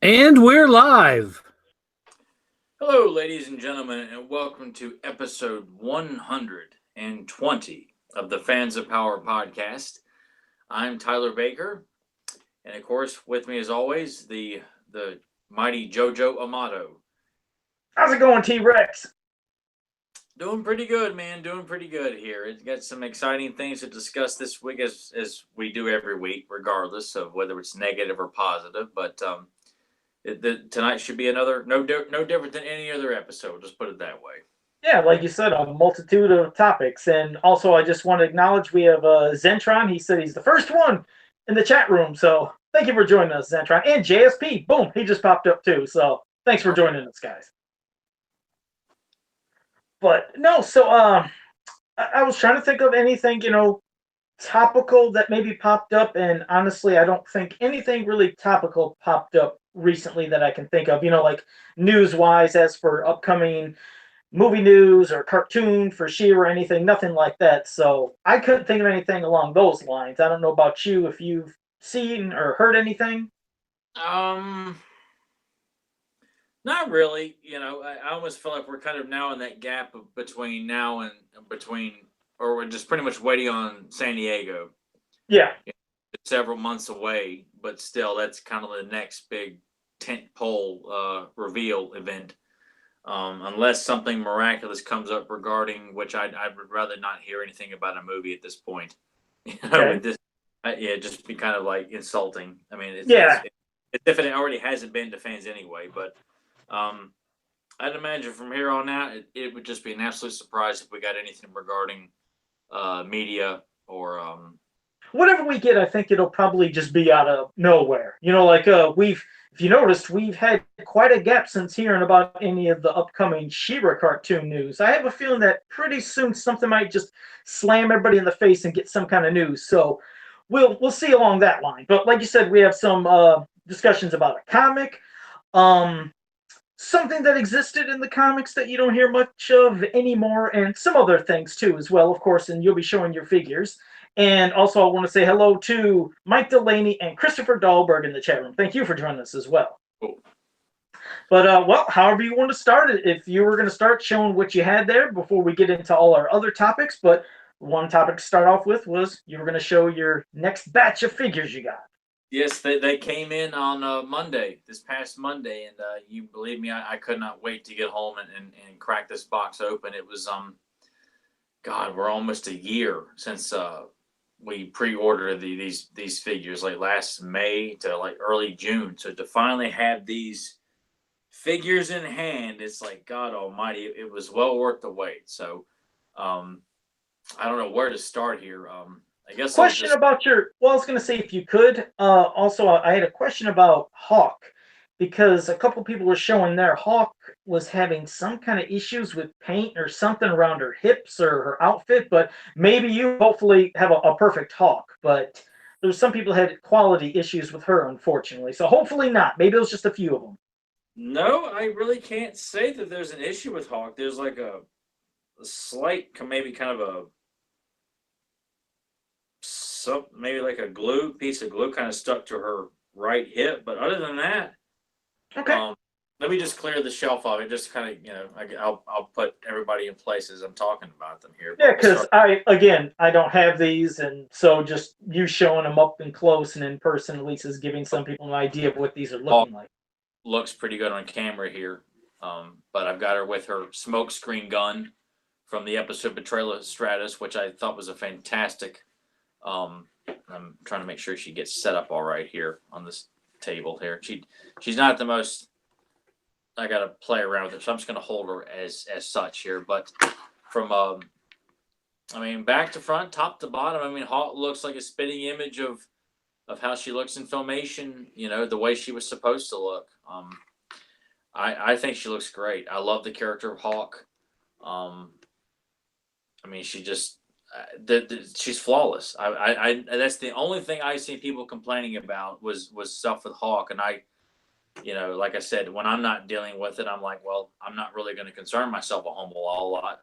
And we're live. Hello, ladies and gentlemen, and welcome to episode 120 of the Fans of Power podcast. I'm Tyler Baker, and of course, with me as always, the mighty JoJo Amato. How's it going, T-Rex? Doing pretty good, man. Doing pretty good here. It's got some exciting things to discuss this week, as we do every week, regardless of whether it's negative or positive. But tonight should be another no different than any other episode. Just put it that way. Yeah, like you said, a multitude of topics. And also, I just want to acknowledge we have Zentron. He said he's the first one in the chat room. So thank you for joining us, Zentron. And JSP, boom, he just popped up too. So thanks for joining us, guys. But no, so I was trying to think of anything, topical that maybe popped up. And honestly, I don't think anything really topical popped up recently that I can think of, like news wise, as for upcoming movie news or cartoon for she or anything, nothing like that. So I couldn't think of anything along those lines. I don't know about you if you've seen or heard anything. Um, Not really. I almost feel like we're kind of now in that gap between now and between, or we're just pretty much waiting on San Diego. Yeah. It's several months away, but still, that's kind of the next big tent pole reveal event. Unless something miraculous comes up regarding which I would rather not hear anything about a movie at this point. Okay. With this, yeah, just be kind of like insulting. I mean, Yeah. it's if it already hasn't been to fans anyway, but um, I'd imagine from here on out, it would just be an absolute surprise if we got anything regarding media or Whatever we get, I think it'll probably just be out of nowhere. Like if you noticed, we've had quite a gap since hearing about any of the upcoming She-Ra cartoon news. I have a feeling that pretty soon something might just slam everybody in the face and get some kind of news. So we'll see along that line. But like you said, we have some discussions about a comic, um, something that existed in the comics that you don't hear much of anymore, and some other things too as well, of course. And you'll be showing your figures. And also, I want to say hello to Mike Delaney and Christopher Dahlberg in the chat room. Thank you for joining us as well. cool. But well, however you want to start it, if you were going to start showing what you had there before we get into all our other topics. But one topic to start off with was you were going to show your next batch of figures you got. Yes, they came in on Monday, this past Monday, and you believe me, I could not wait to get home and crack this box open. It was God, we're almost a year since we pre-ordered these figures, like last May to like early June. So to finally have these figures in hand, it's like God Almighty, it was well worth the wait. So um, I don't know where to start here. I guess I'll Question just about your. Well, I was going to say if you could. Also, I had a question about Hawk because a couple people were showing there Hawk was having some kind of issues with paint or something around her hips or her outfit. But maybe you hopefully have a perfect Hawk. But there's some people had quality issues with her, unfortunately. So hopefully not. Maybe it was just a few of them. no, I really can't say that there's an issue with Hawk. There's like a slight, maybe kind of a maybe like a glue piece of glue kind of stuck to her right hip. But other than that, Okay. um, let me just clear the shelf off. It just kind of I'll put everybody in place as I'm talking about them here. Yeah, But we'll because start. I don't have these, and so just you showing them up and close and in person at least is giving some people an idea of what these are Hawk looking like. looks pretty good on camera here. But I've got her with her smoke screen gun from the episode Betrayal of Stratus, which I thought was a fantastic. I'm trying to make sure she gets set up all right here on this table here. She's not the most. I got to play around with her, so I'm just going to hold her as such here. But from I mean, back to front, top to bottom. I mean, Hawk looks like a spitting image of how she looks in filmation. The way she was supposed to look. I think she looks great. I love the character of Hawk. Um, I mean, she just she's flawless. That's the only thing I see people complaining about was stuff with Hawk, and like I said, when I'm not dealing with it, I'm like, well, I'm not really going to concern myself a whole lot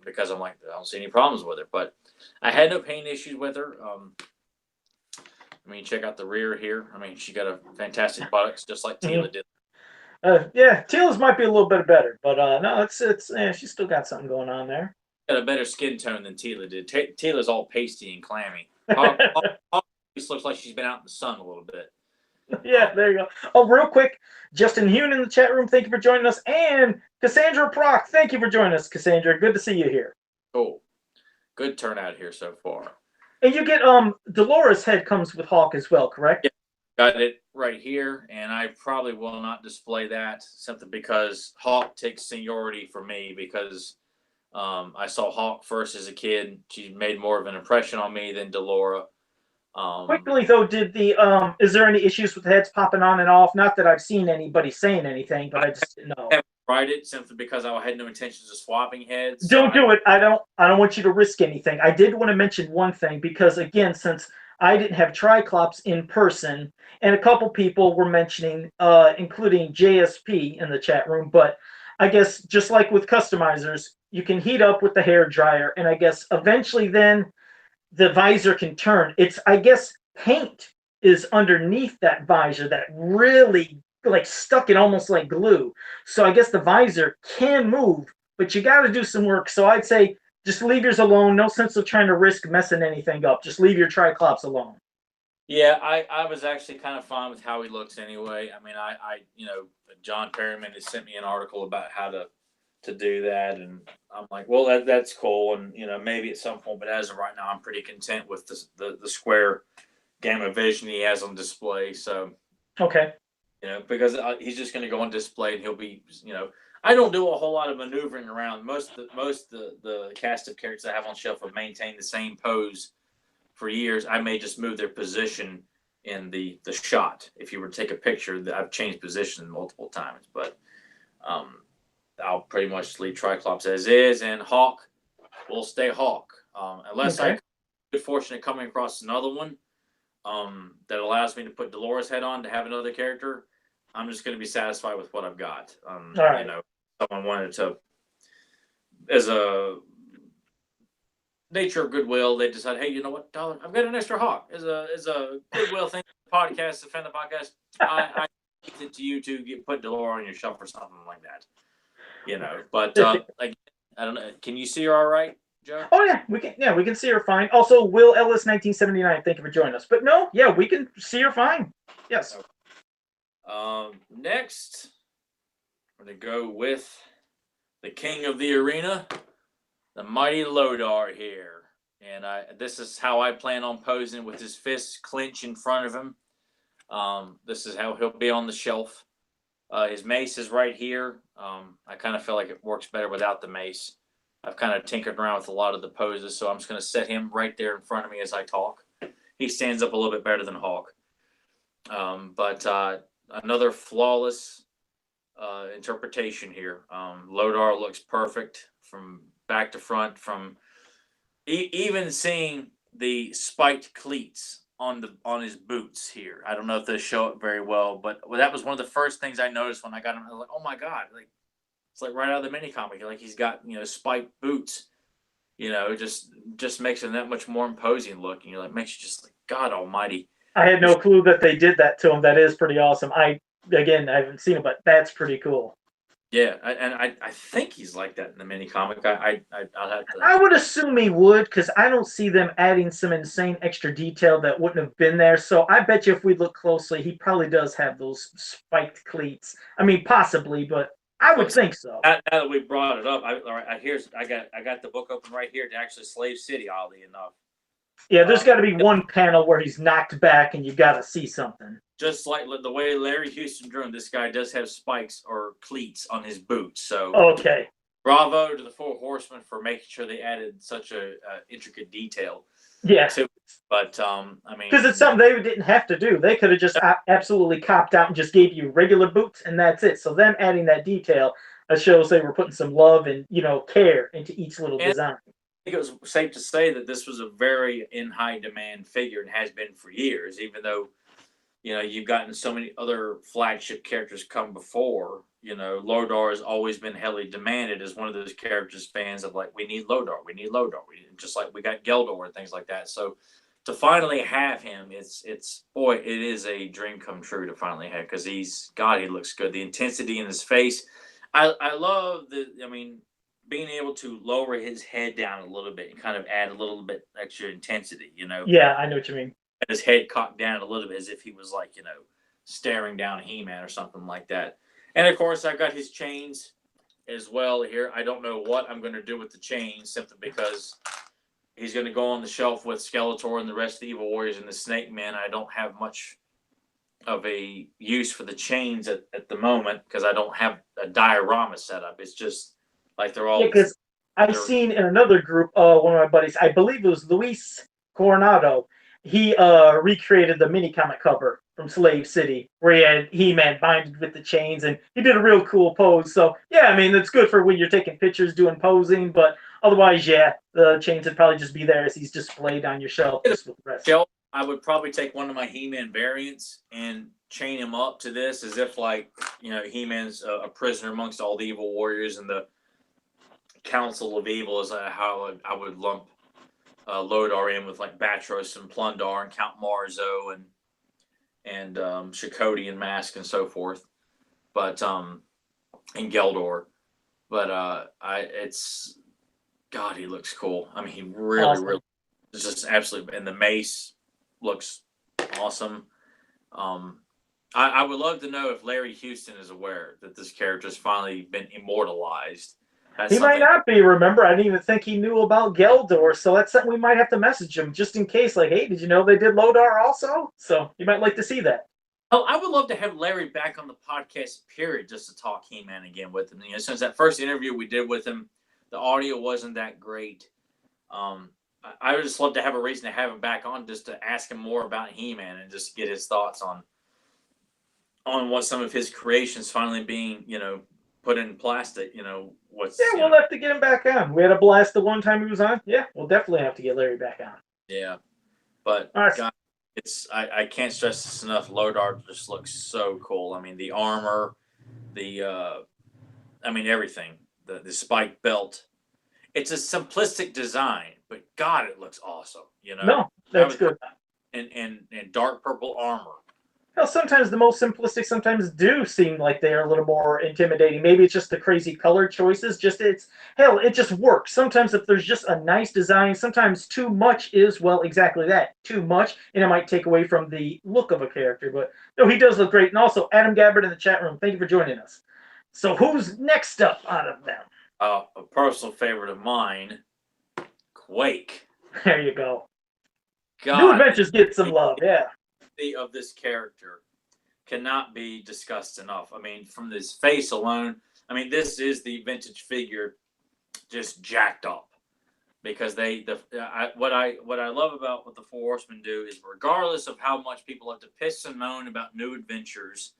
because I'm like, I don't see any problems with her. But I had no pain issues with her. I mean, check out the rear here. I mean, she got a fantastic buttocks, just like Mhm. Tila did. Yeah, Teal's might be a little bit better, but no, she's still got something going on there. Got a better skin tone than Tila did. Tila's all pasty and clammy. Hawk just looks like she's been out in the sun a little bit. Yeah, there you go. Oh, real quick, Justin Hune in the chat room, thank you for joining us, and Cassandra Proc, thank you for joining us, Cassandra. Good to see you here. Cool. Good turnout here so far. And you get Dolores head comes with Hawk as well, correct? Yeah, got it right here, and I probably will not display that simply because Hawk takes seniority for me because I saw Hawk first as a kid. She made more of an impression on me than Delora. Quickly though, is there any issues with heads popping on and off? Not that I've seen anybody saying anything, but I just didn't know. I haven't tried it simply because I had no intentions of swapping heads. Don't do it. I don't want you to risk anything. I did want to mention one thing because again, since I didn't have Triclops in person, and a couple people were mentioning, including JSP in the chat room, but I guess just like with customizers, you can heat up with the hair dryer, and I guess eventually then the visor can turn. It's, I guess, paint is underneath that visor that really like stuck it almost like glue. So I guess the visor can move, but you got to do some work. So I'd say just leave yours alone. No sense of trying to risk messing anything up. Just leave your Triclops alone. Yeah, I was actually kind of fine with how he looks anyway. I mean, John Perryman has sent me an article about how to do that, and I'm like, well, that's cool, and maybe at some point, but as of right now, I'm pretty content with the square gamma vision he has on display. So okay, because he's just going to go on display, and he'll be, I don't do a whole lot of maneuvering around. Most of the cast of characters I have on shelf have maintained the same pose for years. I may just move their position in the shot. If you were to take a picture, I've changed position multiple times, but I'll pretty much leave Triclops as is, and Hawk will stay Hawk. Unless I get good fortune of coming across another one that allows me to put Dolores' head on to have another character, I'm just going to be satisfied with what I've got. All right. Someone wanted to, as a nature of goodwill, they decide, hey, you know what, Dollar, I've got an extra Hawk. As a goodwill thing, podcast, defend the podcast. I give it to you to put Delora on your shelf or something like that. But again, I don't know. Can you see her all right, Joe? Oh yeah, we can. Yeah, we can see her fine. Also, Will Ellis, 1979. Thank you for joining us. But no, yeah, we can see her fine. Yes. Next, we're gonna go with the king of the arena, the mighty Lodar here, and this is how I plan on posing with his fists clenched in front of him. This is how he'll be on the shelf. His mace is right here. I kind of feel like it works better without the mace. I've kind of tinkered around with a lot of the poses, so I'm just going to set him right there in front of me as I talk. He stands up a little bit better than Hawk. But another flawless interpretation here. Lodar looks perfect from back to front, from even seeing the spiked cleats on his boots here. I don't know if they show it very well, but that was one of the first things I noticed when I got him. I was like, oh my god, like it's like right out of the mini comic. Like he's got spiked boots. Just makes him that much more imposing looking. Makes you just like, God Almighty. I had no clue that they did that to him. That is pretty awesome. I haven't seen it, but that's pretty cool. Yeah, I think he's like that in the mini comic. I'll have to. I would assume he would, because I don't see them adding some insane extra detail that wouldn't have been there. So I bet you if we look closely, he probably does have those spiked cleats. I mean, possibly, but I would think so. Now that we brought it up, I got the book open right here to actually Slave City. Oddly enough. Yeah, there's got to be one panel where he's knocked back, and you got to see something. Just like the way Larry Houston drew him, this guy does have spikes or cleats on his boots. So okay, bravo to the Four Horsemen for making sure they added such a intricate detail. Yeah, but I mean, because it's something they didn't have to do. They could have just absolutely copped out and just gave you regular boots, and that's it. So them adding that detail shows they were putting some love and care into each little design. I think it was safe to say that this was a very in high demand figure and has been for years, even though you've gotten so many other flagship characters come before. Lodar has always been heavily demanded as one of those characters fans of like, we need Lodar, just like we got Geldor and things like that. So to finally have him, it's boy, it is a dream come true to finally have because he looks good. The intensity in his face, I love I mean, being able to lower his head down a little bit and kind of add a little bit extra intensity. Yeah, I know what you mean. His head cocked down a little bit as if he was like staring down He-Man or something like that. And of course, I've got his chains as well here. I don't know what I'm going to do with the chains simply because he's going to go on the shelf with Skeletor and the rest of the Evil Warriors and the Snake Man. I don't have much of a use for the chains at the moment because I don't have a diorama set up. It's just like they're all. Yeah, because I've seen in another group, one of my buddies, I believe it was Luis Coronado, he recreated the mini comic cover from Slave City where he had He-Man binded with the chains, and he did a real cool pose. So yeah, I mean it's good for when you're taking pictures, doing posing, but otherwise, yeah, the chains would probably just be there as he's displayed on your shelf. Just with the rest. I would probably take one of my He-Man variants and chain him up to this as if like He-Man's a prisoner amongst all the Evil Warriors, and the Council of Evil is how I would lump Lodar in with like Batros and Plundar and Count Marzo and Chakotay and Mask and so forth, but and Geldor. But it's God, he looks cool. I mean, he really is just absolutely, and the mace looks awesome. I would love to know if Larry Houston is aware that this character's finally been immortalized. He might not be. Remember, I didn't even think he knew about Geldor, so that's something we might have to message him just in case. Like, hey, did you know they did Lodar also? So you might like to see that. Oh, I would love to have Larry back on the podcast, period, just to talk He-Man again with him. Since that first interview we did with him, the audio wasn't that great. I would just love to have a reason to have him back on, just to ask him more about He-Man and just get his thoughts on what some of his creations finally being, put in plastic. We'll have to get him back on. We had a blast the one time he was on. Yeah, we'll definitely have to get Larry back on. Yeah, but right. God, I can't stress this enough. Lodar just looks so cool. I mean, the armor, everything. The spiked belt. It's a simplistic design, but God, it looks awesome. No, that's good. And dark purple armor. Well, sometimes the most simplistic sometimes do seem like they are a little more intimidating. Maybe it's just the crazy color choices. It just works. Sometimes if there's just a nice design, sometimes too much is, well, exactly that. Too much, and it might take away from the look of a character. But no, he does look great. And also, Adam Gabbard in the chat room, thank you for joining us. So who's next up out of them? A personal favorite of mine, Quake. There you go. God, New Adventures get some love, yeah. Of this character cannot be discussed enough. I mean, from this face alone, this is the vintage figure just jacked up, because what I love about what the Four Horsemen do is, regardless of how much people have to piss and moan about New Adventures,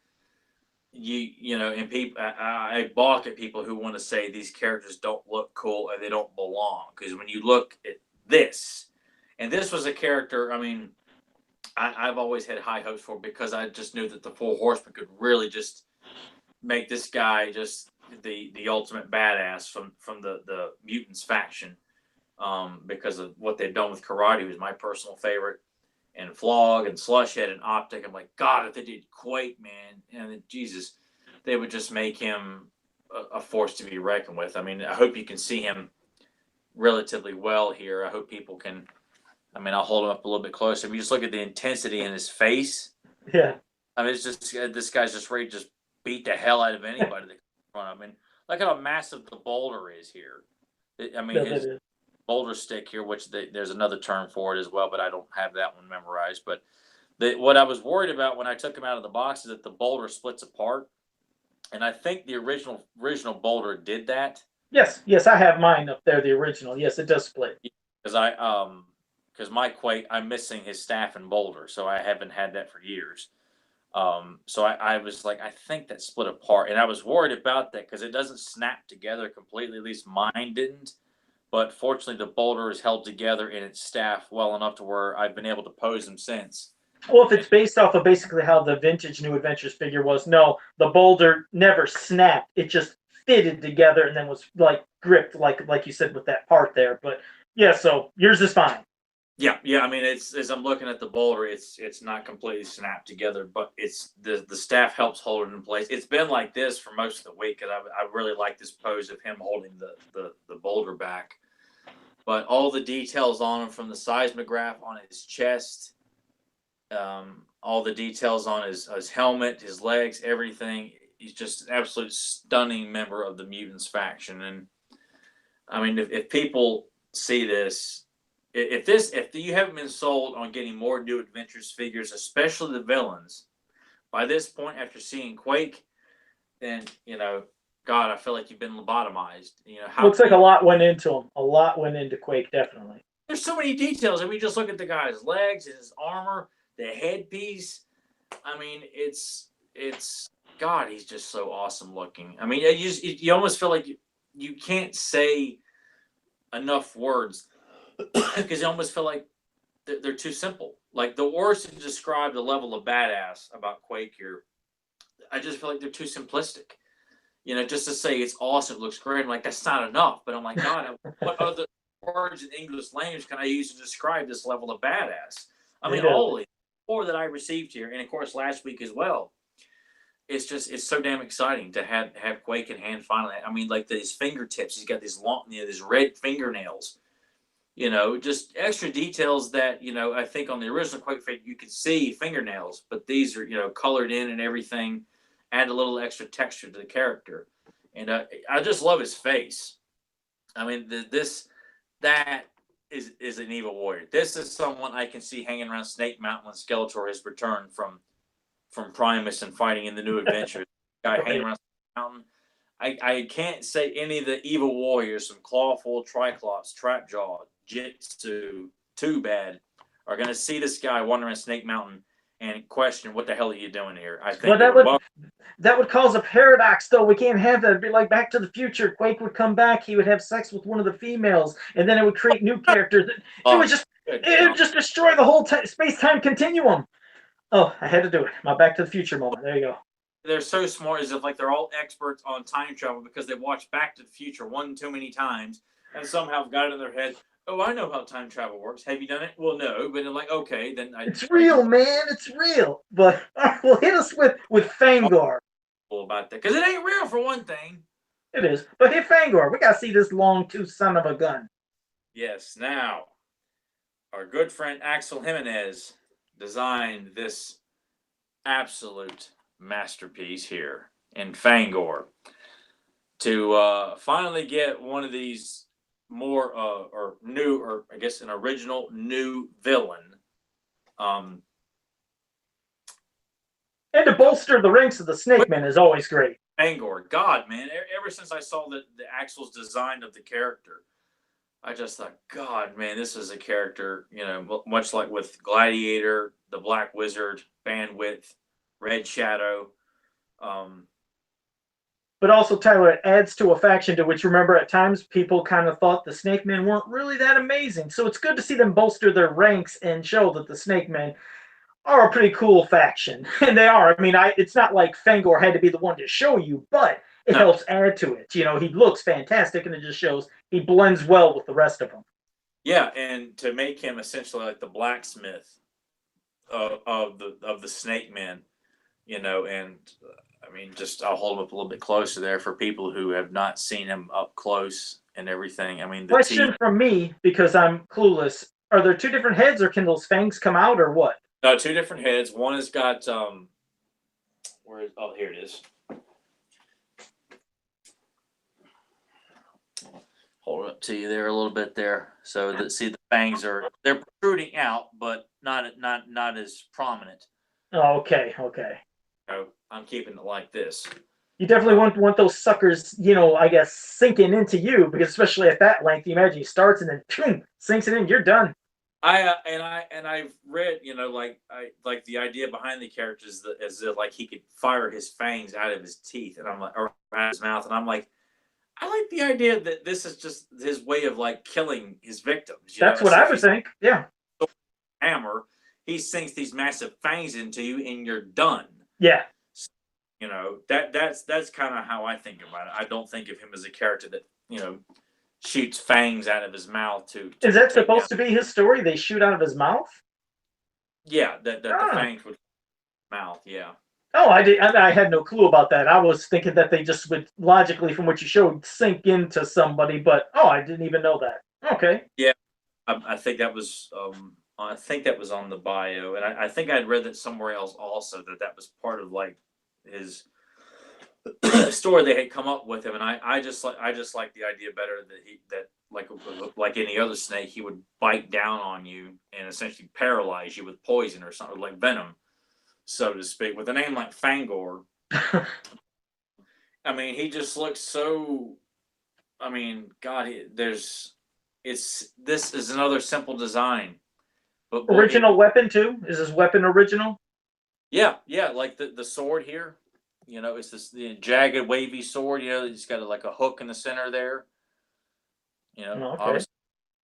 and people, I balk at people who want to say these characters don't look cool and they don't belong, because when you look at this, and this was a character, I've always had high hopes for, because I just knew that the Four Horsemen could really just make this guy just the ultimate badass from the Mutants faction, because of what they've done with Karate, who's my personal favorite, and Flog and Slushhead and Optic. I'm like, God, if they did Quake, man, and Jesus, they would just make him a force to be reckoned with. I hope you can see him relatively well here. I hope people can. I'll hold him up a little bit closer. If you just look at the intensity in his face, yeah. It's just, this guy's just ready to just beat the hell out of anybody that comes around. Look at how massive the boulder is here. His boulder stick here, which there's another term for it as well, but I don't have that one memorized. But what I was worried about when I took him out of the box is that the boulder splits apart, and I think the original boulder did that. Yes, I have mine up there. The original, yes, it does split. Because my Quake, I'm missing his staff and boulder, so I haven't had that for years. So I was like, I think that split apart, and I was worried about that because it doesn't snap together completely. At least mine didn't. But fortunately, the boulder is held together in its staff well enough to where I've been able to pose him since. Well, if it's based off of basically how the vintage New Adventures figure was, no, the boulder never snapped. It just fitted together and then was like gripped, like you said with that part there. But yeah, so yours is fine. Yeah. I mean, it's as I'm looking at the boulder, it's not completely snapped together, but it's the staff helps hold it in place. It's been like this for most of the week, and I really like this pose of him holding the boulder back. But all the details on him, from the seismograph on his chest, all the details on his helmet, his legs, everything. He's just an absolute stunning member of the mutants faction. And I mean, if people see this, if you haven't been sold on getting more New Adventures figures, especially the villains, by this point, after seeing Quake, then God, I feel like you've been lobotomized. Looks like a lot went into him. A lot went into Quake, definitely. There's so many details. I mean, just look at the guy's legs, his armor, the headpiece. I mean, it's God. He's just so awesome looking. I mean, you almost feel like you can't say enough words because you almost feel like they're too simple. Like the words to describe the level of badass about Quake here, I just feel like they're too simplistic. Just to say it's awesome, it looks great. I'm like, that's not enough. But I'm like, God, what other words in English language can I use to describe this level of badass? I mean, all of the four that I received here, and of course last week as well. It's so damn exciting to have Quake in hand finally. I mean, like his fingertips, he's got these long, these red fingernails. Just extra details that I think on the original Quake figure you could see fingernails, but these are colored in and everything, add a little extra texture to the character, and I just love his face. I mean, that is an evil warrior. This is someone I can see hanging around Snake Mountain when Skeletor has returned from Primus and fighting in the New Adventures. Guy hanging around Snake Mountain. I can't say any of the evil warriors from Clawful, Triclops, Trapjaw, Jitsu, Too Bad are going to see this guy wandering around Snake Mountain and question, what the hell are you doing here? I think that would cause a paradox, though. We can't have that. It'd be like Back to the Future. Quake would come back, he would have sex with one of the females, and then it would create new characters. It would just destroy the whole space-time continuum. Oh, I had to do it. My Back to the Future moment. There you go. They're so smart, as if like they're all experts on time travel because they watched Back to the Future one too many times and somehow got it in their head. Oh, I know how time travel works. Have you done it? Well, no. But they're like, okay, then it's real, man. It's real. But well, hit us with Fangor. About that, because it ain't real for one thing. It is. But hit Fangor. We gotta see this long tooth son of a gun. Yes. Now, our good friend Axel Jimenez designed this absolute masterpiece here in Fangor to finally get one of these more or new, or I guess an original new villain, and to bolster the ranks of the Snake Men is always great. Fangor, God, man, ever since I saw the Axel's design of the character, I just thought, God, man, this is a character, much like with Gladiator, the Black Wizard, Bandwidth, Red Shadow. But also, Tyler, it adds to a faction to which, remember, at times people kind of thought the Snake Men weren't really that amazing. So it's good to see them bolster their ranks and show that the Snake Men are a pretty cool faction. And they are. I mean, it's not like Fangor had to be the one to show you, but it helps add to it. He looks fantastic, and it just shows he blends well with the rest of them. Yeah, and to make him essentially like the blacksmith of the Snake Men, and I mean, just I'll hold him up a little bit closer there for people who have not seen him up close and everything. I mean, question from me, because I'm clueless: are there two different heads, or can those fangs come out, or what? No, two different heads. One has got here it is. Hold it up to you there a little bit there. So the fangs they're protruding out, but not as prominent. Oh, okay. So I'm keeping it like this. You definitely want those suckers, I guess, sinking into you, because especially at that length, you imagine he starts and then boom, sinks it in, you're done. I've read, like the idea behind the character is that like he could fire his fangs out of his teeth, and I'm like, or out of his mouth, and I'm like, I like the idea that this is just his way of like killing his victims. That's what I would think. Yeah. Hammer, he sinks these massive fangs into you, and you're done. Yeah. That's kind of how I think about it. I don't think of him as a character that shoots fangs out of his mouth to Is that take down. supposed to be his story? They shoot out of his mouth? Yeah, that the Ah. fangs would mouth. Yeah. Oh, I had no clue about that. I was thinking that they just would logically, from what you showed, sink into somebody. But I didn't even know that. Okay. Yeah, I think that was on the bio, and I think I'd read that somewhere else also that was part of like his story they had come up with him, and I just like the idea better that like any other snake, he would bite down on you and essentially paralyze you with poison or something like venom, so to speak. With a name like Fangor, I mean, he just looks so. I mean, God, this is another simple design, but boy, Original weapon too? Is his weapon original? yeah, like the sword here. It's this jagged, wavy sword. It's got like a hook in the center there. Okay. Obviously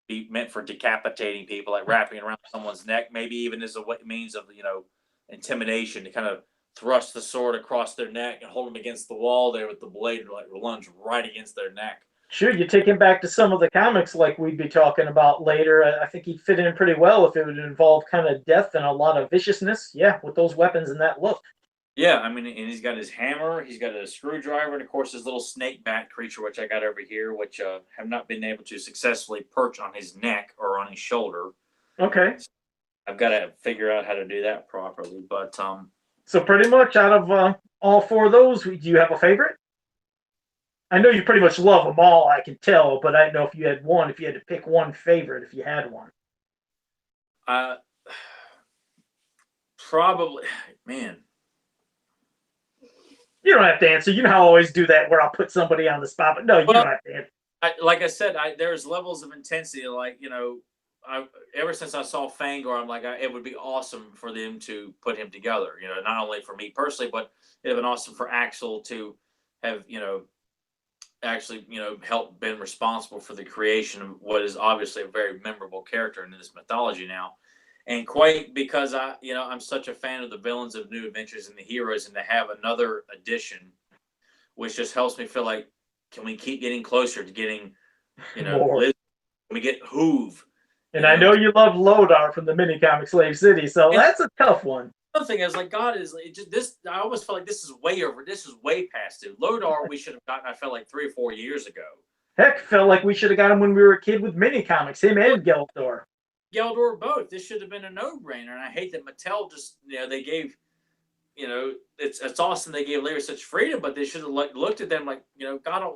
be meant for decapitating people, like wrapping around someone's neck. Maybe even as a means of intimidation to kind of thrust the sword across their neck and hold them against the wall there with the blade, like lunge right against their neck. Sure, you take him back to some of the comics like we'd be talking about later. I think he'd fit in pretty well if it would involve kind of death and a lot of viciousness. Yeah, with those weapons and that look. Yeah, I mean, and he's got his hammer, he's got a screwdriver, and of course his little snake bat creature, which I got over here, which have not been able to successfully perch on his neck or on his shoulder. Okay. So I've got to figure out how to do that properly. But So pretty much out of all four of those, do you have a favorite? I know you pretty much love them all, I can tell, but I don't know if you had one, if you had to pick one favorite, if you had one. uh, probably, man. You don't have to answer. You know how I always do that where I'll put somebody on the spot, but no, you don't have to answer. Like I said, there's levels of intensity. Like ever since I saw Fangor, I'm like, it would be awesome for them to put him together. Not only for me personally, but it'd have been awesome for Axel to have actually helped been responsible for the creation of what is obviously a very memorable character in this mythology now. And quite because I'm such a fan of the villains of New Adventures and the heroes, and to have another edition, which just helps me feel like, can we keep getting closer to getting, More. Liz, can we get Hoove? And I know you love Lodar from the mini comic Slave City, so that's a tough one. Another thing is, like, God is just this. I almost feel like this is way past it. Lodar we should have gotten. I felt like 3 or 4 years ago. Heck, felt like we should have got him when we were a kid with mini comics. Him and Geldor. Geldor both. This should have been a no-brainer, and I hate that Mattel just they gave. It's awesome they gave Larry such freedom, but they should have looked at them like God.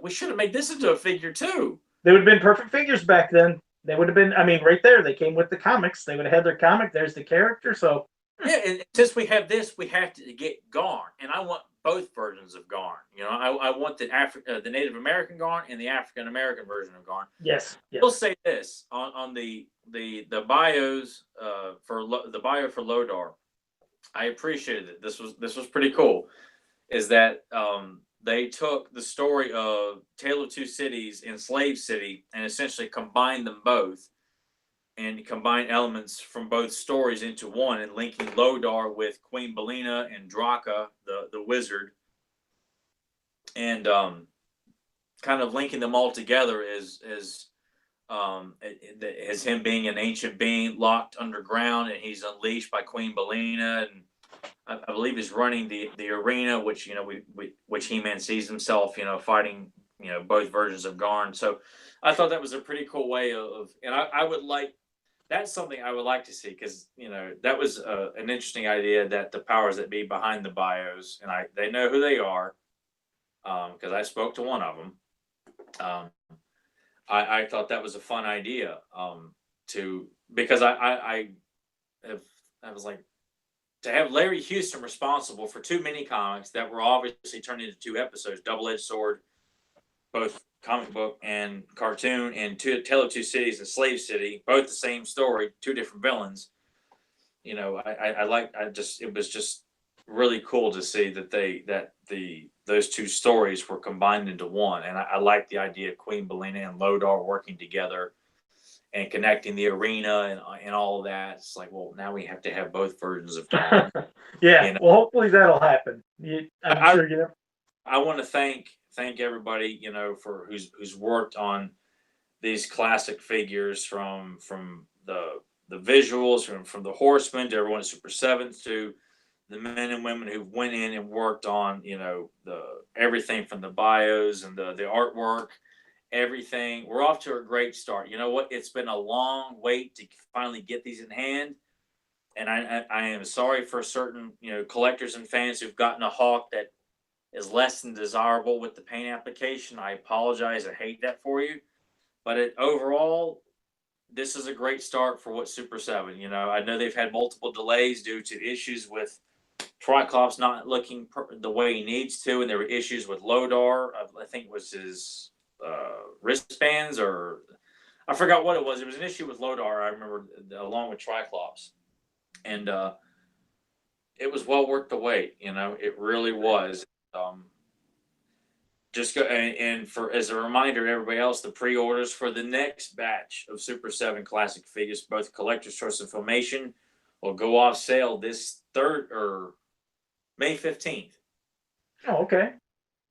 We should have made this into a figure too. They would have been perfect figures back then. They would have been. I mean, right there, they came with the comics. They would have had their comic. There's the character. So yeah, and since we have this, we have to get Garn, and I want both versions of Garn. I want the Native American Garn and the African American version of Garn. yes. We'll say this on the bios for the bio for Lodar. I appreciated it. This was pretty cool. Is that they took the story of Tale of Two Cities and Slave City and essentially combined them both, and combine elements from both stories into one, and linking Lodar with Queen Belina and Draka, the wizard, and kind of linking them all together as him being an ancient being locked underground, and he's unleashed by Queen Belina, and I believe he's running the arena, which which He-Man sees himself fighting both versions of Garn. So I thought that was a pretty cool way of, and I would like. That's something I would like to see, because that was an interesting idea, that the powers that be behind the bios, and they know who they are, because I spoke to one of them. I thought that was a fun idea, because I was like, to have Larry Houston responsible for 2 mini comics that were obviously turned into 2 episodes, Double-Edged Sword, both comic book and cartoon, and Tale of Two Cities and Slave City, both the same story, 2 different villains. It was just really cool to see that those 2 stories were combined into one, and I like the idea of Queen Belina and Lodar working together and connecting the arena and all of that. It's like, well, now we have to have both versions of Dawn. yeah. Well, hopefully that'll happen. I'm sure you know. I want to thank thank everybody, for who's worked on these classic figures from the visuals from the Horsemen to everyone at Super Sevens to the men and women who went in and worked on the everything from the bios and the artwork, everything. We're off to a great start. You know what? It's been a long wait to finally get these in hand, and I am sorry for certain collectors and fans who've gotten a Hawk that is less than desirable with the paint application. I apologize. I hate that for you, but overall, this is a great start for what Super 7. I know they've had multiple delays due to issues with Triclops not looking the way he needs to, and there were issues with Lodar. I think it was his wristbands, or I forgot what it was. It was an issue with Lodar, I remember, along with Triclops. And it was well worth the wait. It really was. Just go and for as a reminder to everybody else, the pre-orders for the next batch of Super 7 Classic figures, both Collector's Choice and Filmation, will go off sale this May 15th. Oh, okay.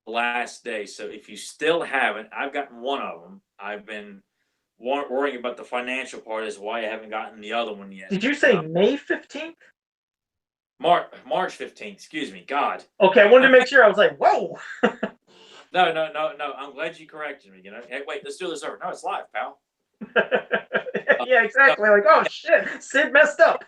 Last day. So if you still haven't, I've gotten one of them. I've been worrying about the financial part is why I haven't gotten the other one yet. Did you say May 15th? March 15th. Excuse me. God. Okay, I wanted to make sure. I was like, whoa. No. I'm glad you corrected me. Hey, wait, let's do this over. No, it's live, pal. Yeah, exactly. Like, oh shit, Sid messed up.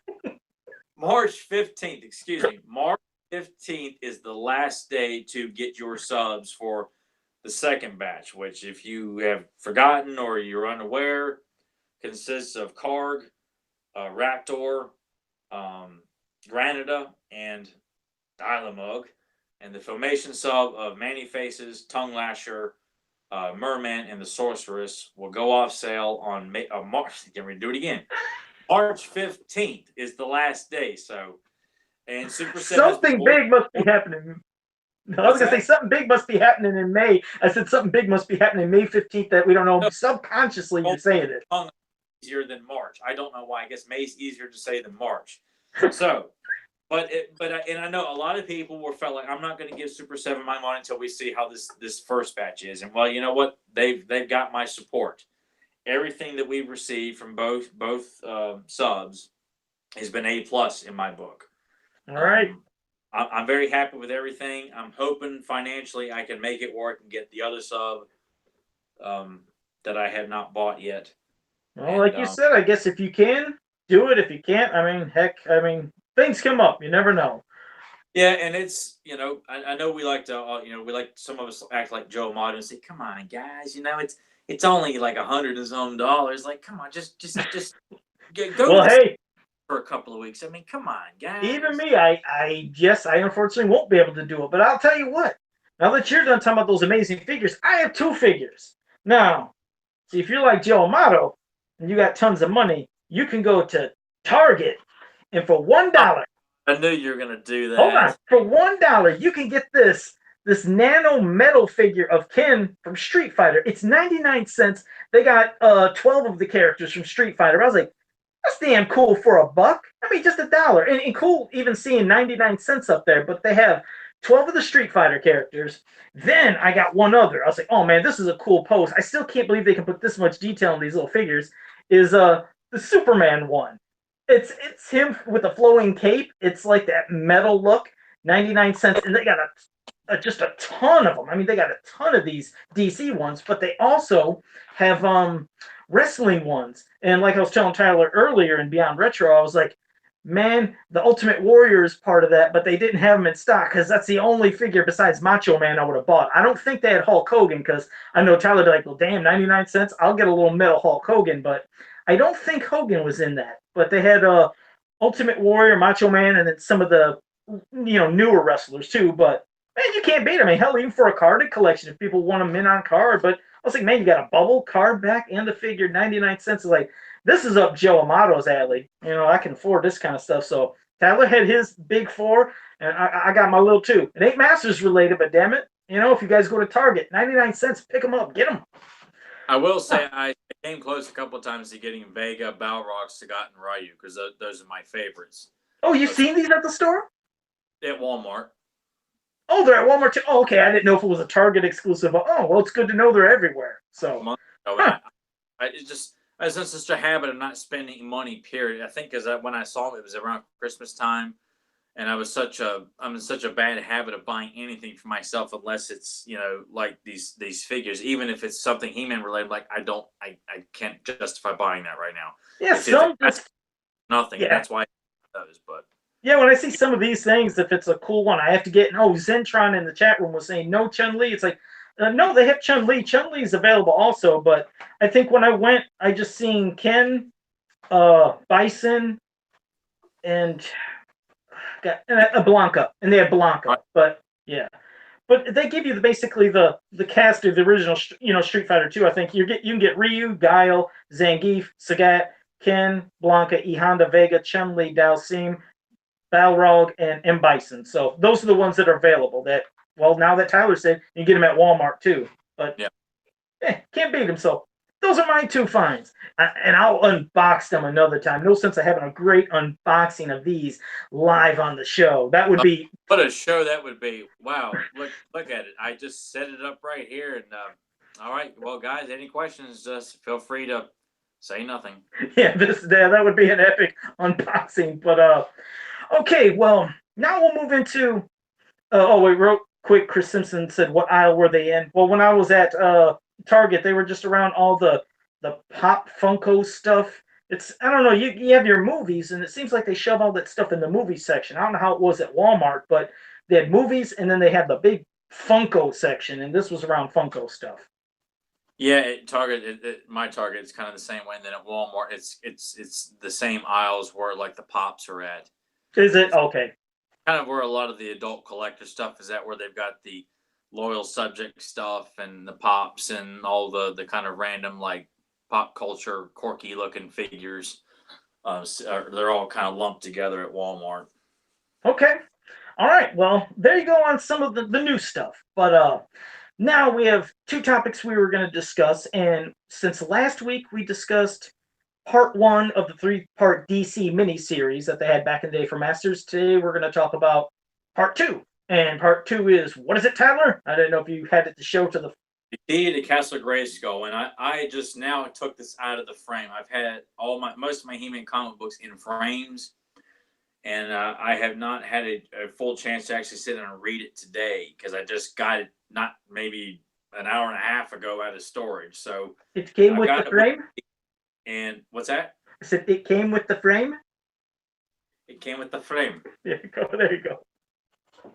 March 15th. Excuse me. March 15th is the last day to get your subs for the second batch, which, if you have forgotten or you're unaware, consists of Karg, Raptor, Granada, and Dilamug, and the Filmation sub of Manny Faces, Tongue Lasher, Merman, and the Sorceress will go off sale on March. Can we do it again? March 15th is the last day. So, and Super 7 something big must be happening. I was going to say something big must be happening in May. I said something big must be happening May 15th that we don't know. No. Subconsciously, you're saying it. Easier than March. I don't know why. I guess May's easier to say than March. So, and I know a lot of people felt like, I'm not going to give Super 7 my money until we see how this first batch is. And well, you know what? They've got my support. Everything that we've received from both subs has been A+ in my book. All right. I'm very happy with everything. I'm hoping financially I can make it work and get the other sub that I have not bought yet. Well, like you said, I guess if you can, do it. If you can't, things come up. You never know. Yeah, and it's, I know we like to, some of us act like Joe Amato and say, come on, guys, it's only like $100 and some dollars. Like, come on, just go. Well, hey. For a couple of weeks. I mean, come on, guys. Even me, I unfortunately won't be able to do it. But I'll tell you what. Now that you're done talking about those amazing figures, I have 2 figures. Now, see, if you're like Joe Amato and you got tons of money, you can go to Target, and for $1. I knew you were gonna do that. Hold on. For $1, you can get this nano metal figure of Ken from Street Fighter. It's 99 cents. They got 12 of the characters from Street Fighter. I was like, that's damn cool for $1. I mean, just $1. And cool even seeing 99 cents up there, but they have 12 of the Street Fighter characters. Then I got one other. I was like, oh man, this is a cool pose. I still can't believe they can put this much detail in these little figures. Is the Superman one. It's him with a flowing cape. It's like that metal look, 99 cents. And they got just a ton of them. I mean, they got a ton of these DC ones, but they also have wrestling ones. And like I was telling Tyler earlier in Beyond Retro, I was like, man, the Ultimate Warrior is part of that, but they didn't have them in stock because that's the only figure besides Macho Man I would have bought. I don't think they had Hulk Hogan because I know Tyler would be like, well, damn, 99 cents, I'll get a little metal Hulk Hogan, but I don't think Hogan was in that. But they had Ultimate Warrior, Macho Man, and then some of the newer wrestlers too. But man, you can't beat them. I mean, hell, even for a carded collection, if people want them in on card. But I was like, man, you got a bubble card back and the figure, 99 cents. Is like, this is up Joe Amato's alley. I can afford this kind of stuff. So Tyler had his big 4, and I got my little 2. It ain't Masters related, but damn it, if you guys go to Target, 99 cents, pick them up, get them. I will say I came close a couple of times to getting Vega, Balrog, Sagat, and Ryu because those are my favorites. Oh, you've seen these at the store? At Walmart. Oh, they're at Walmart too. Oh, okay. I didn't know if it was a Target exclusive. Oh, well, it's good to know they're everywhere. So, month ago, and huh. I just have such a habit of not spending money. Period. I think because when I saw them, it was around Christmas time, and I'm in such a bad habit of buying anything for myself unless it's like these figures, even if it's something He-Man related. Like I can't justify buying that right now. Yeah, If it some has just nothing, and yeah. that's why it does. But Yeah, when I see some of these things, if it's a cool one, I have to get. Oh, Zentron in the chat room was saying no Chun Li. It's like, no, they have Chun Li. Chun Li is available also, but I think when I went, I just seen Ken, Bison, and got a Blanca, and they have Blanca. right, But yeah, but they give you basically the cast of the original, Street Fighter 2. I think you can get Ryu, Guile, Zangief, Sagat, Ken, Blanca, E Honda, Vega, Chun Li, Dalsim, Balrog, and M. Bison. So those are the ones that are available. That now that Tyler said, you can get them at Walmart too. But yeah. can't beat them. So those are my two finds, and I'll unbox them another time. No sense of having a great unboxing of these live on the show. That would be What a show that would be! Wow, look at it. I just set it up right here, and all right. Well, guys, any questions? Just feel free to say nothing. that would be an epic unboxing. But okay, well now we'll move into. Oh wait, real quick. Chris Simpson said, "What aisle were they in?" Well, when I was at Target, they were just around all the Pop Funko stuff. It's I don't know. You have your movies, and it seems like they shove all that stuff in the movie section. I don't know how it was at Walmart, but they had movies, and then they had the big Funko section, and this was around Funko stuff. Yeah, at Target, my Target is kind of the same way. And then at Walmart, it's the same aisles where like the pops are at. Is it It's okay? kind of where a lot of the adult collector stuff is at, where they've got the loyal subject stuff and the pops and all the kind of random like pop culture quirky looking figures. They're all kind of lumped together at Walmart. Okay. All right. Well, there you go on some of the new stuff. But now we have two topics we were going to discuss, and since last week we discussed part one of the three-part DC miniseries that they had back in the day for Masters, today we're going to talk about part two. And part two is, what is it, Tyler? I didn't know if you had it to show to the. The key to Castle Grayskull, and I just now took this out of the frame. I've had most of my He-Man comic books in frames, and I have not had a full chance to actually sit down and read it today because I just got it not maybe an hour and a half ago out of storage. So It came I've with got the it with frame? me. And what's that? I said it came with the frame? It came with the frame. There you go. There you go.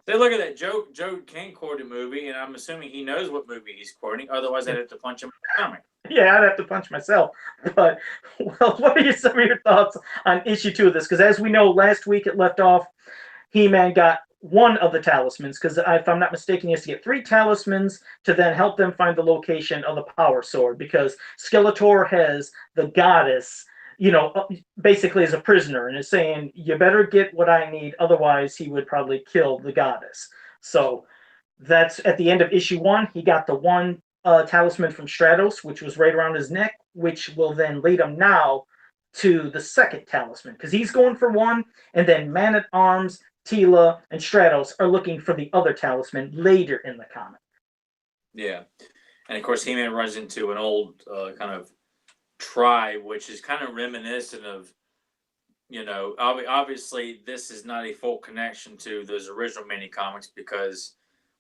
Say, look at that. Joe can quote a movie, and I'm assuming he knows what movie he's quoting. Otherwise, I'd have to punch him in the stomach. Yeah, I'd have to punch myself. But, well, what are some of your thoughts on issue two of this? Because as we know, last week it left off, He-Man got one of the talismans, because if I'm not mistaken, he has to get three talismans to then help them find the location of the power sword, because Skeletor has the goddess, basically as a prisoner, and is saying, you better get what I need, otherwise he would probably kill the goddess. So that's at the end of issue one. He got the one talisman from Stratos, which was right around his neck, which will then lead him now to the second talisman, because he's going for one, and then Man at Arms, Tila, and Stratos are looking for the other talisman later in the comic. Yeah. And of course, He-Man runs into an old kind of tribe, which is kind of reminiscent of, obviously this is not a full connection to those original mini comics because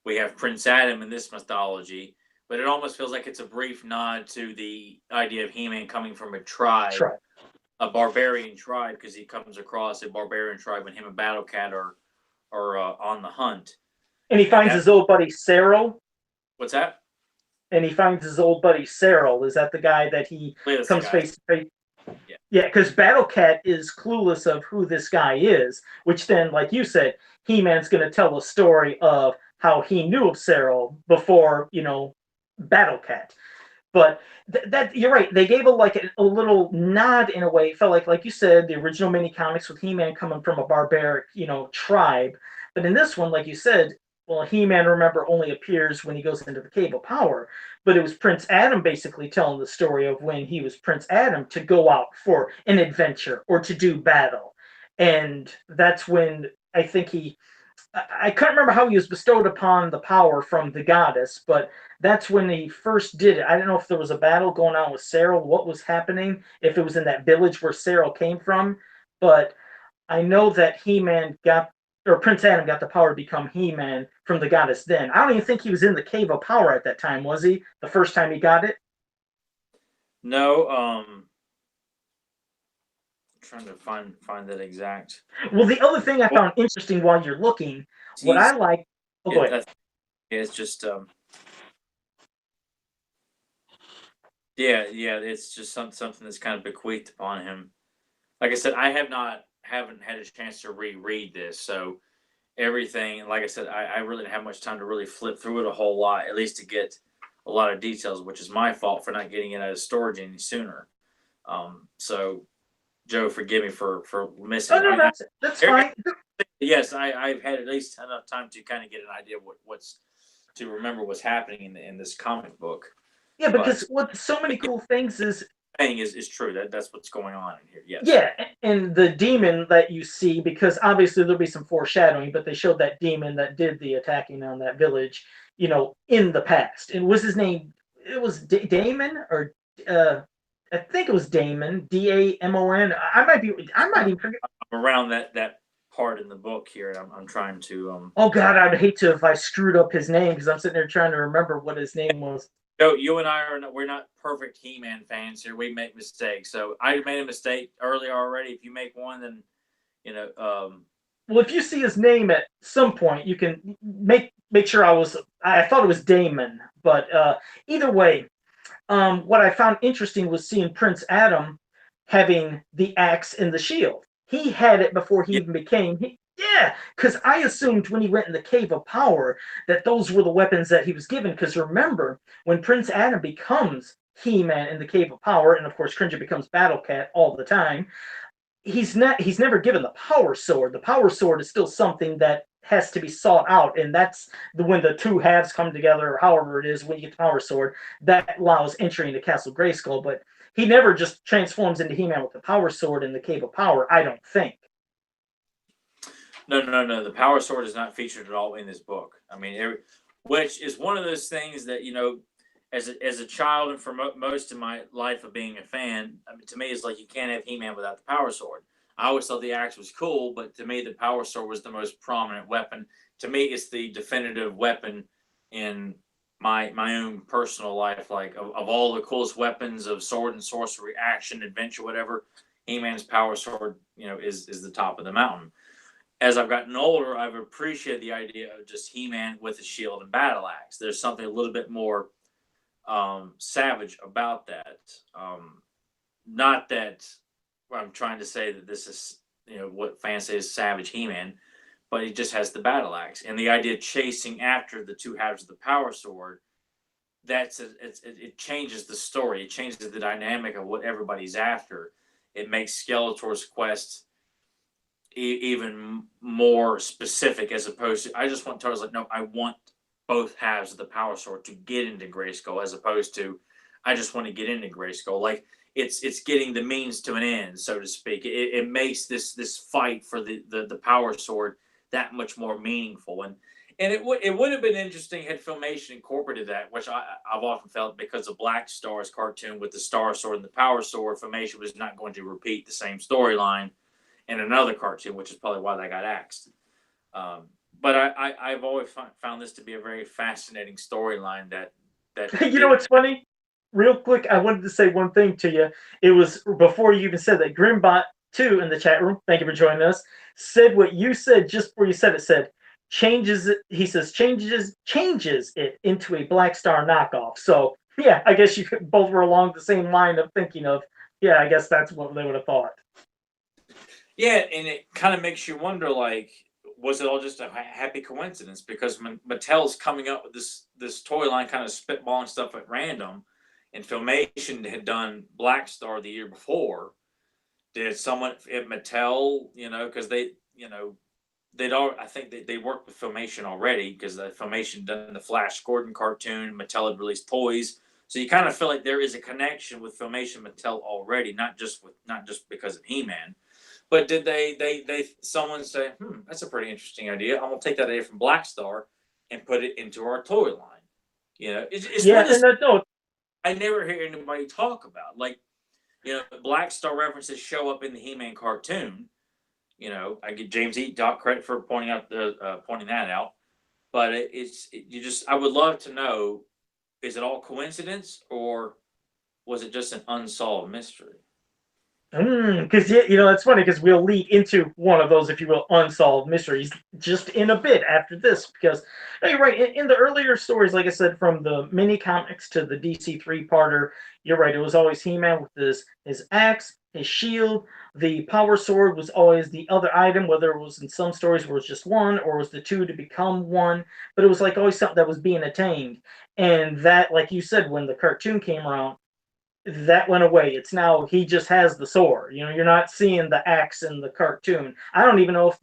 we have Prince Adam in this mythology, but it almost feels like it's a brief nod to the idea of He-Man coming from a tribe, a barbarian tribe, because he comes across a barbarian tribe when him and Battle Cat are on the hunt. And he finds his old buddy Cyril. What's that? And he finds his old buddy Cyril. Is that the guy that he comes face to face? Yeah, because Battle Cat is clueless of who this guy is, which then, like you said, He-Man's going to tell a story of how he knew of Cyril before, Battle Cat. But that you're right. They gave a little nod in a way. It felt like you said, the original mini comics with He-Man coming from a barbaric, tribe. But in this one, like you said, well, He-Man, remember, only appears when he goes into the Cave of Power. But it was Prince Adam basically telling the story of when he was Prince Adam to go out for an adventure or to do battle. And that's when I think I can't remember how he was bestowed upon the power from the goddess, but that's when he first did it. I don't know if there was a battle going on with Cyril, what was happening, if it was in that village where Cyril came from, but I know that He-Man got, or Prince Adam got the power to become He-Man from the goddess then. I don't even think he was in the Cave of Power at that time, was he? The first time he got it? No, trying to find that exact. Well, the other thing I Well, found interesting while you're looking, what I he's like, oh, go ahead. it's just yeah, it's just something that's kind of bequeathed upon him. Like I said, I haven't had a chance to reread this, so everything, like I said, I really didn't have much time to really flip through it a whole lot, at least to get a lot of details, which is my fault for not getting it out of storage any sooner. So Joe, forgive me for missing Oh it. I no, mean, that's fine. yes, I've had at least enough time to kind of get an idea of what's to remember what's happening in this comic book. Yeah, But because what so many cool things is, saying is true. That's what's going on in here. Yes. yeah, and the demon that you see, because obviously there'll be some foreshadowing, but they showed that demon that did the attacking on that village, in the past. And was his name? It was Damon, or uh, I think it was Damon, Damon. I might even forget. Around that part in the book here, and I'm trying to Oh God, I'd hate to if I screwed up his name because I'm sitting there trying to remember what his name was. Joe, you and I we're not perfect He-Man fans here. We make mistakes. So I made a mistake earlier already. If you make one, then you know. Well, if you see his name at some point, you can make sure I thought it was Damon, but either way, what I found interesting was seeing Prince Adam having the axe and the shield. He had it before he Yeah, even became. Yeah, because I assumed when he went in the Cave of Power that those were the weapons that he was given. Because remember, when Prince Adam becomes He-Man in the Cave of Power, and of course Cringer becomes Battle Cat all the time, he's never given the power sword. The power sword is still something that has to be sought out, and that's when the two halves come together, or however it is when you get the power sword that allows entry into Castle Grayskull. But he never just transforms into He-Man with the power sword in the Cave of Power, I don't think. no. The power sword is not featured at all in this book. I mean, which is one of those things that as a child and for most of my life of being a fan, I mean, to me, it's like you can't have He-Man without the power sword. I always thought the axe was cool, but to me, the power sword was the most prominent weapon. To me, it's the definitive weapon in my own personal life. Like of all the coolest weapons of sword and sorcery, action, adventure, whatever, He-Man's power sword, is the top of the mountain. As I've gotten older, I've appreciated the idea of just He-Man with a shield and battle axe. There's something a little bit more savage about that. Not that I'm trying to say that this is what fans say is savage He-Man, but he just has the battle axe and the idea of chasing after the two halves of the power sword. It changes the story. It changes the dynamic of what everybody's after. It makes Skeletor's quest even more specific, as opposed to I just want Turtles like, no, I want both halves of the power sword to get into Grayskull, as opposed to I just want to get into Grayskull. Like it's getting the means to an end, so to speak. It makes this fight for the power sword that much more meaningful. And it would have been interesting had Filmation incorporated that, which I've often felt, because of Black Star's cartoon with the Star Sword and the Power Sword, Filmation was not going to repeat the same storyline in another cartoon, which is probably why they got axed. But I've always found this to be a very fascinating storyline that You know what's funny? Real quick, I wanted to say one thing to you. It was before you even said that. Grimbot 2 in the chat room, thank you for joining us, said what you said just before you said it. Said changes it. He says changes it into a Black Star knockoff. So yeah, I guess you both were along the same line of thinking of. Yeah, I guess that's what they would have thought. Yeah, and it kind of makes you wonder, like, was it all just a happy coincidence? Because Mattel's coming up with this toy line, kind of spitballing stuff at random, and Filmation had done Black Star the year before. Did someone at Mattel, because they'd all, I think they worked with Filmation already, because the Filmation done the Flash Gordon cartoon, Mattel had released toys, so you kind of feel like there is a connection with Filmation Mattel already, not just because of He-Man. But did they someone say, that's a pretty interesting idea. I'm gonna take that idea from Black Star and put it into our toy line. It's one Yeah, of and the no, I never hear anybody talk about. Like, Black Star references show up in the He-Man cartoon. I give James E. Doc credit for pointing that out. But I would love to know, is it all coincidence or was it just an unsolved mystery? because it's funny because we'll lead into one of those, if you will, unsolved mysteries just in a bit after this. Because no, you're right. In the earlier stories, like I said, from the mini comics to the DC three-parter, you're right. It was always He-Man with his axe, his shield. The power sword was always the other item, whether it was in some stories where it was just one or it was the two to become one. But it was like always something that was being attained. And that, like you said, when the cartoon came around, that went away. It's now he just has the sword. You're not seeing the axe in the cartoon. I don't even know if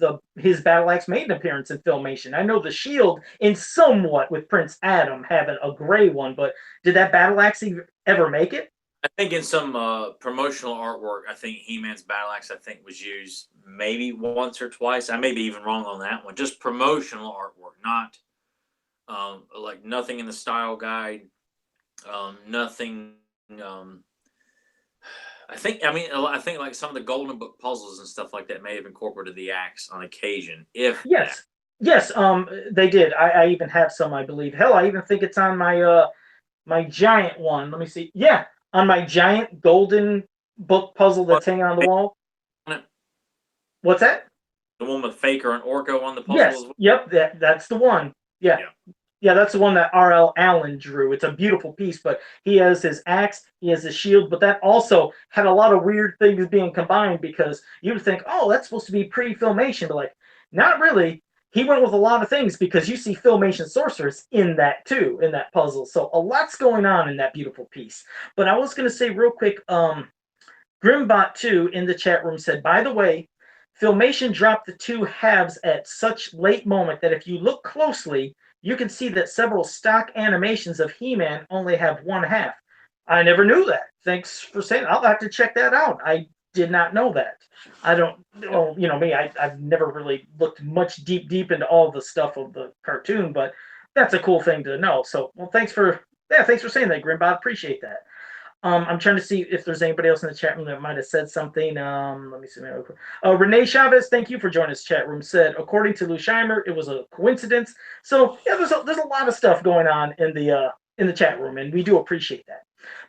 his battle axe made an appearance in Filmation. I know the shield in somewhat with Prince Adam having a gray one, but did that battle axe ever make it? I think in some promotional artwork, I think He-Man's battle axe was used maybe once or twice. I may be even wrong on that one. Just promotional artwork, not like nothing in the style guide, nothing. I think like some of the Golden Book puzzles and stuff like that may have incorporated the axe on occasion. If that. Yes. Yes, they did. I even have some, I believe. Hell, I even think it's on my giant one. Let me see. Yeah, on my giant golden book puzzle that's hanging on the wall. What's that? The one with Faker and Orko on the puzzle Yes. as well? Yep. That's the one. Yeah. Yeah, that's the one that R.L. Allen drew. It's a beautiful piece, but he has his axe, he has his shield, but that also had a lot of weird things being combined because you would think, oh, that's supposed to be pre-Filmation, but like, not really. He went with a lot of things because you see Filmation Sorceress in that too, in that puzzle. So a lot's going on in that beautiful piece. But I was going to say real quick, Grimbot2 in the chat room said, by the way, Filmation dropped the two halves at such late moment that if you look closely, you can see that several stock animations of He-Man only have one half. I never knew that. Thanks for saying. I'll have to check that out. I did not know that. I don't. Well, me. I've never really looked much deep into all the stuff of the cartoon, but that's a cool thing to know. So, well, thanks for saying that, Grimbot. Appreciate that. I'm trying to see if there's anybody else in the chat room that might have said something. Let me see. Renee Chavez, thank you for joining this chat room. Said, according to Lou Scheimer, it was a coincidence. So yeah, there's a lot of stuff going on in the chat room, and we do appreciate that.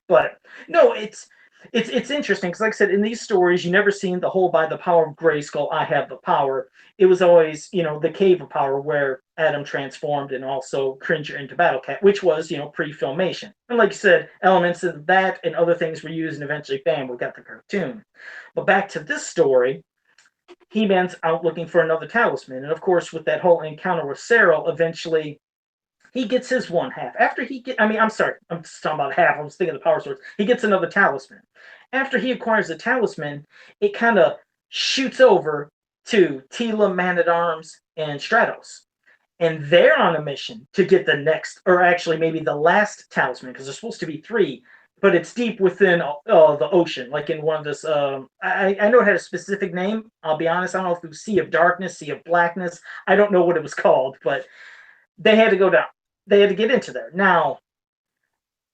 But no, it's interesting because, like I said, in these stories, you never seen the whole by the power of Grayskull, I have the power. It was always, the Cave of Power where Adam transformed and also Cringer into Battle Cat, which was, pre-Filmation. And like you said, elements of that and other things were used, and eventually, bam, we got the cartoon. But back to this story, He-Man's out looking for another talisman, and of course, with that whole encounter with Cyril, eventually he gets his one half. I'm sorry, I'm just talking about half. I was thinking of the power source. He gets another talisman. After he acquires the talisman, it kind of shoots over to Tila, Man-at-Arms, and Stratos. And they're on a mission to get the next, or actually maybe the last talisman, because there's supposed to be three, but it's deep within the ocean, like in one of this. I know it had a specific name. I'll be honest, I don't know if it was Sea of Darkness, Sea of Blackness. I don't know what it was called, but they had to go down. They had to get into there. Now,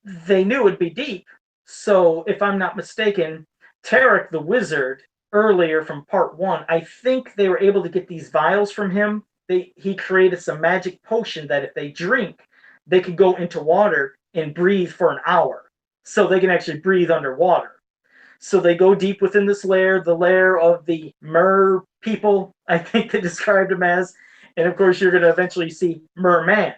they knew it'd be deep. So, if I'm not mistaken, Tarek the Wizard, earlier from part one, I think they were able to get these vials from him. He created some magic potion that if they drink, they could go into water and breathe for an hour. So they can actually breathe underwater. So they go deep within this lair, the lair of the Mer people, I think they described them as. And of course, you're going to eventually see Merman.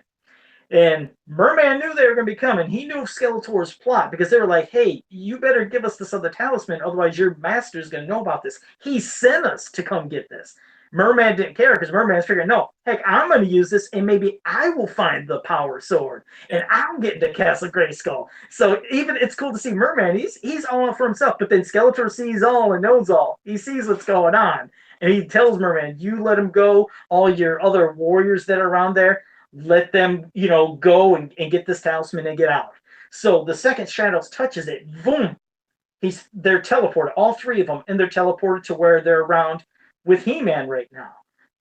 And Merman knew they were going to be coming. He knew of Skeletor's plot because they were like, hey, you better give us this other talisman, otherwise your master's going to know about this. He sent us to come get this. Merman didn't care because Merman's figuring, no, heck, I'm going to use this and maybe I will find the power sword and I'll get into Castle Grayskull. So even it's cool to see Merman. He's all for himself, but then Skeletor sees all and knows all. He sees what's going on. And he tells Merman, you let him go, all your other warriors that are around there, let them, go and get this talisman and get out. So the second Stratos touches it, boom, they're teleported, all three of them, and they're teleported to where they're around with He-Man right now.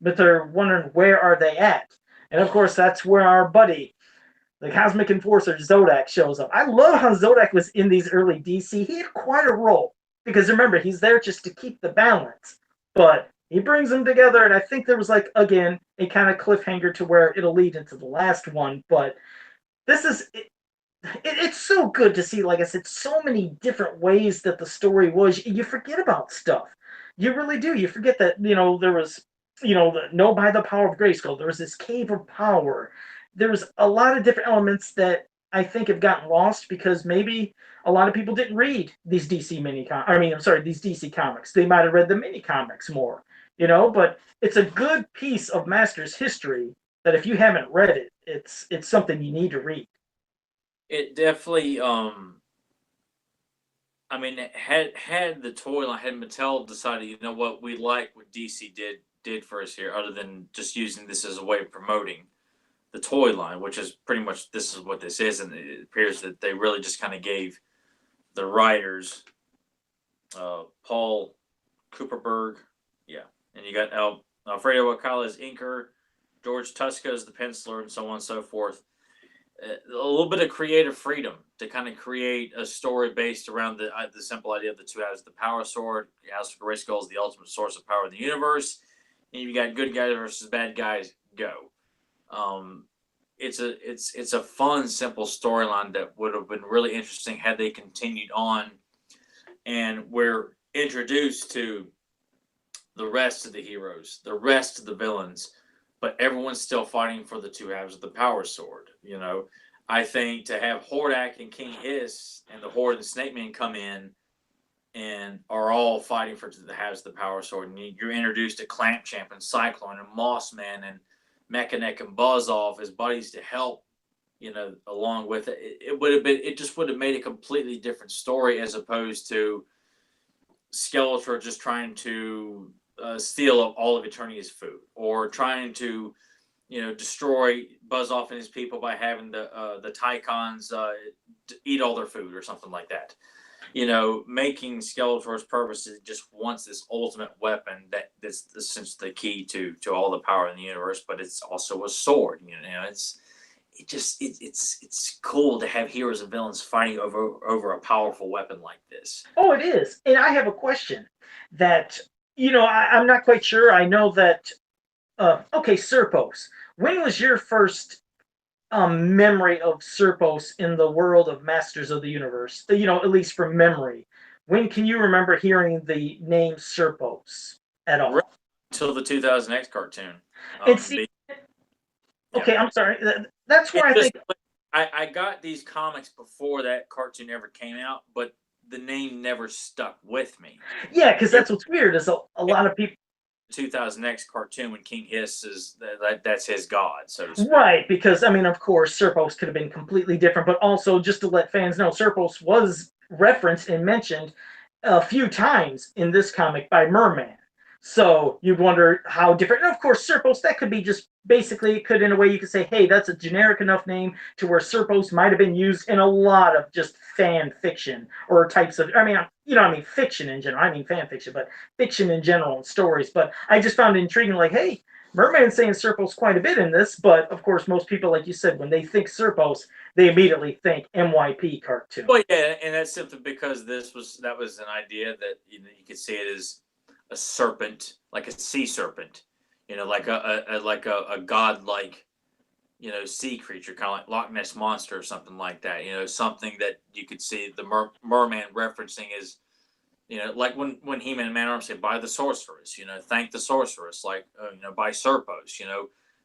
But they're wondering where are they at, and of course that's where our buddy, the Cosmic Enforcer Zodak, shows up. I love how Zodak was in these early DC. He had quite a role because remember he's there just to keep the balance, but he brings them together, and I think there was like again a kind of cliffhanger to where it'll lead into the last one, but this is it's so good to see, like I said, so many different ways that the story was. You forget about stuff. You really do. You forget that, there was, no by the power of Grayskull. There was this cave of power. There's a lot of different elements that I think have gotten lost because maybe a lot of people didn't read these these DC comics. They might have read the mini comics more, but it's a good piece of Masters history that if you haven't read it, it's something you need to read. It definitely, I mean, had the toy line, had Mattel decided, you know what, we like what DC did for us here, other than just using this as a way of promoting the toy line, which is pretty much this is what this is, and it appears that they really just kind of gave the writers, Paul Cooperberg, yeah, and you got Alfredo Alcala as inker, George Tuska as the penciler, and so on and so forth. A little bit of creative freedom to kind of create a story based around the simple idea of the two halves of the power sword. House of Grayskull is the ultimate source of power in the universe, and you got good guys versus bad guys. Go. It's a fun, simple storyline that would have been really interesting had they continued on, and we're introduced to the rest of the heroes, the rest of the villains, but everyone's still fighting for the two halves of the power sword. I think to have Hordak and King Hiss and the Horde and Snake Man come in and are all fighting for the halves of the power sword, and you're introduced to Clamp Champ and Cyclone and Moss Man and Mechaneck and Buzz-Off as buddies to help, along with it. It just would have made a completely different story as opposed to Skeletor just trying to steal all of Eternia's food, or trying to, destroy Buzz-Off and his people by having the Tycons eat all their food or something like that. Making Skeletor's purpose is just wants this ultimate weapon that's essentially the key to all the power in the universe, but it's also a sword. It's cool to have heroes and villains fighting over a powerful weapon like this. Oh, it is. And I have a question that, I'm not quite sure. I know that, okay, Serpos. When was your first memory of Serpos in the world of Masters of the Universe? At least from memory. When can you remember hearing the name Serpos at all? Right until the 2000X cartoon. Okay, I'm sorry. That's where I think I got these comics before that cartoon ever came out, but the name never stuck with me. Yeah, because that's what's weird is a lot of people. 2000X cartoon when King Hiss is that's his god, so to speak. Right, because of course, Serpos could have been completely different, but also just to let fans know, Serpos was referenced and mentioned a few times in this comic by Merman. So you'd wonder how different. And of course, Serpos, that could be just basically, it could, in a way, you could say, hey, that's a generic enough name to where Serpos might have been used in a lot of just fan fiction or types of, fiction in general. I mean fan fiction, but fiction in general and stories. But I just found it intriguing, like, hey, Merman's saying Serpos quite a bit in this, but of course, most people, like you said, when they think Serpos, they immediately think MYP cartoon. Well, yeah, and that's simply because that was an idea that you could see it as a serpent, like a sea serpent, like a godlike, sea creature, kind of like Loch Ness Monster or something like that. Something that you could see the merman referencing is, like when He-Man and Man-at-Arms say, "By the sorceress," thank the sorceress, like by Serpos,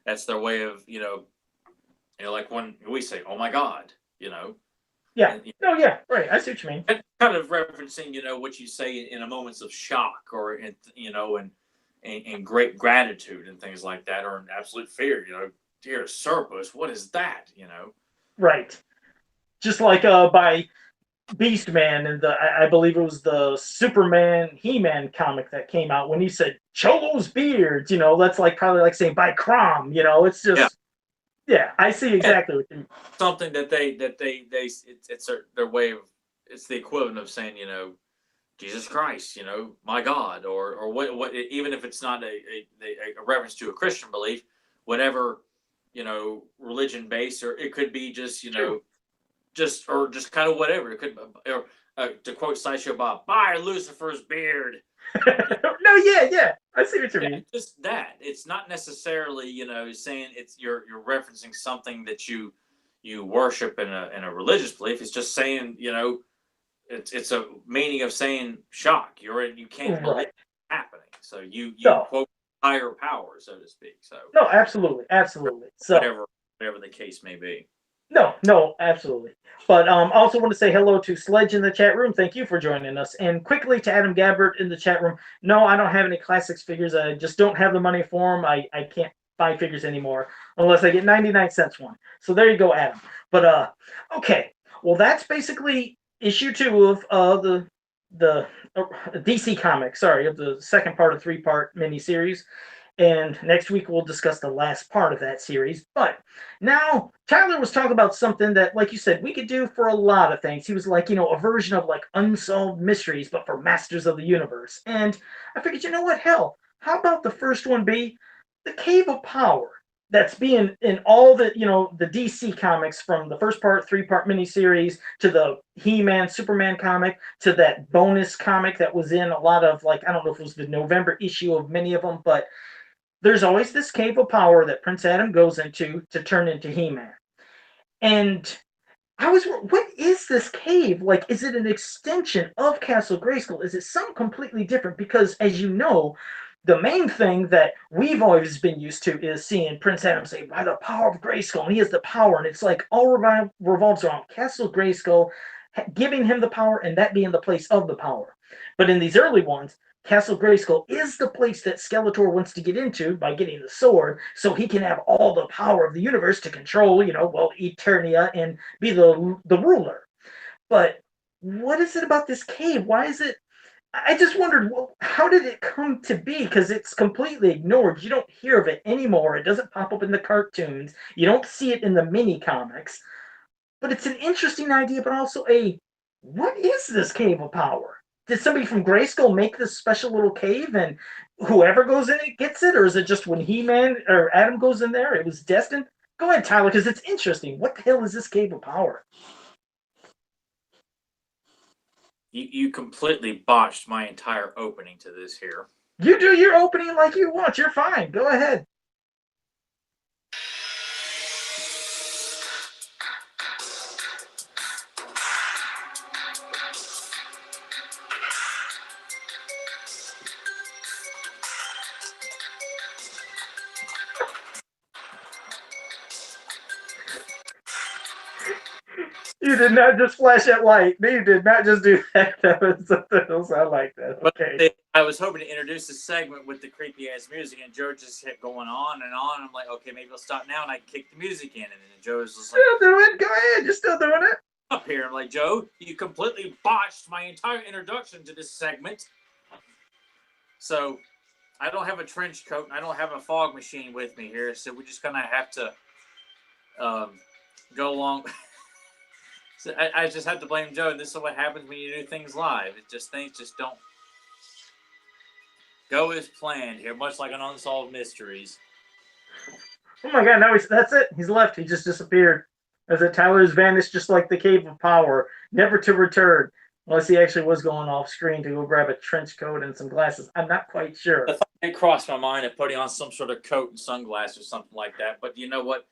that's their way of, like when we say, "Oh my God," Yeah. No, yeah, right. I see what you mean. Kind of referencing, what you say in moments of shock or and great gratitude and things like that, or in absolute fear. Dear Serpos, what is that? Right. Just like by Beastman and I believe it was the Superman He-Man comic that came out when he said Cholo's beards. That's like probably like saying by Crom. It's just. Yeah. Yeah, I see exactly what you mean. Something that they it's their way of, it's the equivalent of saying, Jesus Christ, my God, or what, even if it's not a reference to a Christian belief, whatever, religion based, or it could be just, True. just kind of whatever. It could, or to quote Sideshow Bob, "Buy Lucifer's beard." No, yeah. I see what you Yeah, mean. just that. It's not necessarily, saying it's you're referencing something that you worship in a religious belief. It's just saying, it's a meaning of saying shock. You can't believe Right. it's happening. So you No, quote higher power, so to speak. So no, absolutely. So whatever the case may be. no, absolutely. But also want to say hello to Sledge in the chat room. Thank you for joining us. And quickly to Adam Gabbert in the chat room. No, I don't have any classics figures. I just don't have the money for them. I can't buy figures anymore unless I get 99 cents one. So there you go, Adam. But okay. Well, that's basically issue 2 of the DC comic. Sorry, of the second part of 3-part miniseries. And next week we'll discuss the last part of that series. But now Tyler was talking about something that, like you said, we could do for a lot of things. He was like, a version of like Unsolved Mysteries, but for Masters of the Universe. And I figured, you know what? Hell, how about the first one be the Cave of Power? That's being in all the DC comics, from the first part, 3-part miniseries, to the He-Man, Superman comic, to that bonus comic that was in a lot of, like, I don't know if it was the November issue of many of them, but there's always this cave of power that Prince Adam goes into to turn into He-Man. And what is this cave? Like, is it an extension of Castle Grayskull? Is it something completely different? Because, as you know, the main thing that we've always been used to is seeing Prince Adam say, by the power of Grayskull, and he has the power, and it's like all revolves around Castle Grayskull giving him the power, and that being the place of the power. But in these early ones, Castle Grayskull is the place that Skeletor wants to get into by getting the sword, so he can have all the power of the universe to control, Eternia, and be the ruler. But what is it about this cave? Why is it? I just wondered, well, how did it come to be? Because it's completely ignored. You don't hear of it anymore. It doesn't pop up in the cartoons. You don't see it in the mini comics. But it's an interesting idea, but also what is this cave of power? Did somebody from Grayskull make this special little cave, and whoever goes in it gets it? Or is it just when He-Man or Adam goes in there, it was destined? Go ahead, Tyler, because it's interesting. What the hell is this cave of power? You completely botched my entire opening to this here. You do your opening like you want. You're fine. Go ahead. You did not just flash that light. You did not just do that. That was something else. I like that. Okay. But I was hoping to introduce the segment with the creepy ass music, and Joe just kept going on and on. I'm like, okay, maybe I'll stop now, and I kicked the music in, and then Joe was just like, Still doing it. Go ahead. You're still doing it. up here. I'm like, Joe, you completely botched my entire introduction to this segment. So I don't have a trench coat, and I don't have a fog machine with me here, so we just kind of have to go along. So I just have to blame Joe. This is what happens when you do things live. Things just don't go as planned here, much like an Unsolved Mysteries. Oh my god, now that's it. He's left. He just disappeared. As that Tyler's vanished just like the cave of power, never to return. Unless he actually was going off screen to go grab a trench coat and some glasses. I'm not quite sure. It crossed my mind of putting on some sort of coat and sunglasses or something like that. But you know what?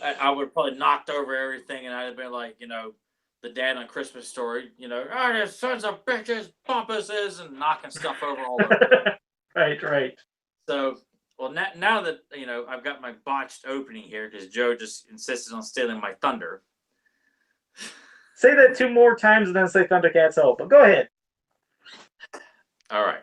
I would have probably knocked over everything, and I'd have been like, the dad on Christmas Story, oh, sons of bitches, bumpuses, and knocking stuff over all over. Right. So, well, now that, I've got my botched opening here because Joe just insisted on stealing my thunder. Say that 2 more times and then say Thundercats Hope. But go ahead. All right.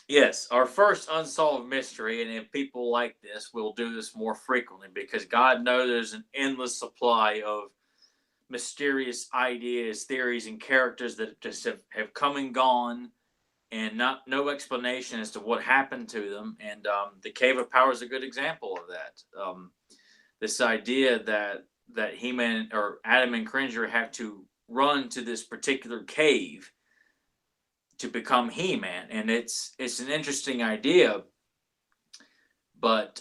Yes, our first unsolved mystery, and if people like this, we'll do this more frequently because God knows there's an endless supply of mysterious ideas, theories, and characters that just have come and gone, and no explanation as to what happened to them. And the Cave of Power is a good example of that. This idea that He-Man or Adam and Cringer have to run to this particular cave to become He-Man, and it's an interesting idea, but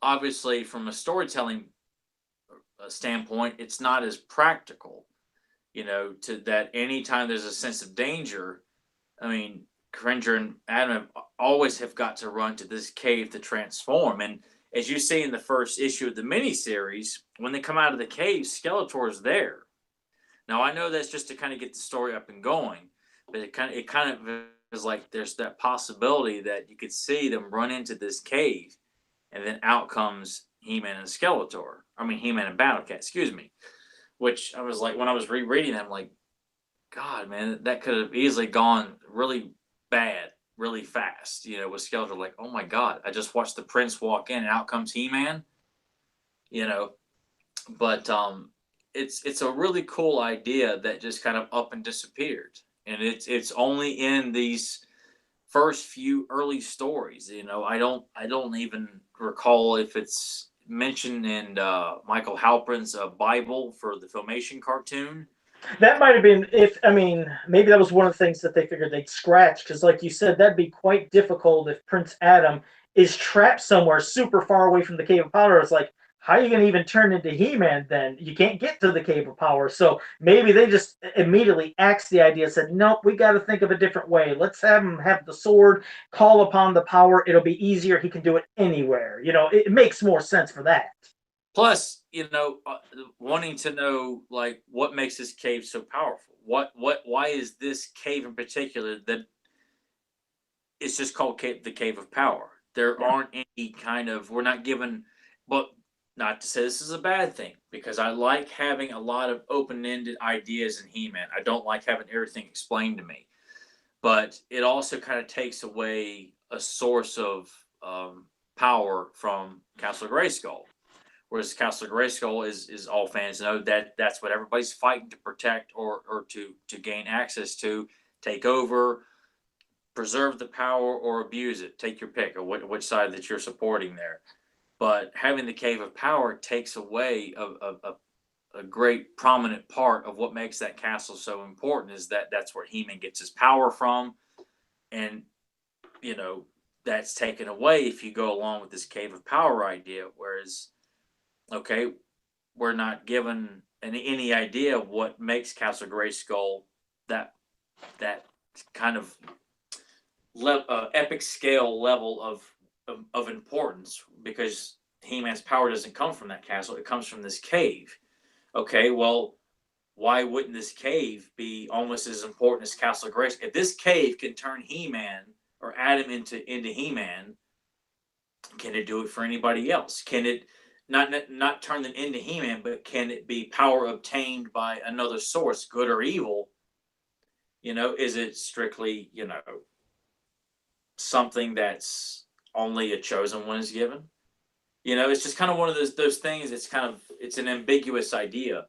obviously from a storytelling standpoint, it's not as practical. To that anytime there's a sense of danger, I mean, Cringer and Adam always have got to run to this cave to transform. And as you see in the first issue of the miniseries, when they come out of the cave, Skeletor's there. Now I know that's just to kind of get the story up and going, but it kind of is like there's that possibility that you could see them run into this cave, and then out comes He-Man and Skeletor. I mean He-Man and Battle Cat, excuse me. Which I was like, when I was rereading that, I'm like, God, man, that could have easily gone really bad, really fast. With Skeletor, like, oh my God, I just watched the Prince walk in, and out comes He-Man. But it's a really cool idea that just kind of up and disappeared, and it's only in these first few early stories. I don't even recall if it's mentioned in Michael Halperin's Bible for the Filmation cartoon. That might have been, maybe that was one of the things that they figured they'd scratch, because like you said, that'd be quite difficult if Prince Adam is trapped somewhere super far away from the Cave of Power. It's like, how are you going to even turn into He-Man then? You can't get to the Cave of Power. So maybe they just immediately axed the idea, said, nope, we got to think of a different way. Let's have him have the sword, call upon the power. It'll be easier. He can do it anywhere. It makes more sense for that. Plus, wanting to know like what makes this cave so powerful. Why is this cave in particular that it's just called the Cave of Power? There aren't any kind of, we're not given, but not to say this is a bad thing, because I like having a lot of open-ended ideas in He-Man. I don't like having everything explained to me, but it also kind of takes away a source of power from Castle Grayskull. Whereas Castle Grayskull is all fans know that's what everybody's fighting to protect or to gain access to, take over, preserve the power, or abuse it. Take your pick of which side that you're supporting there. But having the Cave of Power takes away a great prominent part of what makes that castle so important, is that's where He-Man gets his power from. And, that's taken away if you go along with this Cave of Power idea. Whereas, okay, we're not given any idea of what makes Castle Grayskull that kind of epic scale level of importance, because He-Man's power doesn't come from that castle. It comes from this cave. Okay, well, why wouldn't this cave be almost as important as Castle Grayskull? If this cave can turn He-Man or Adam into He-Man, can it do it for anybody else? Can it not turn them into He-Man, but can it be power obtained by another source, good or evil? Is it strictly, something that's only a chosen one is given? It's just kind of one of those things. It's an ambiguous idea,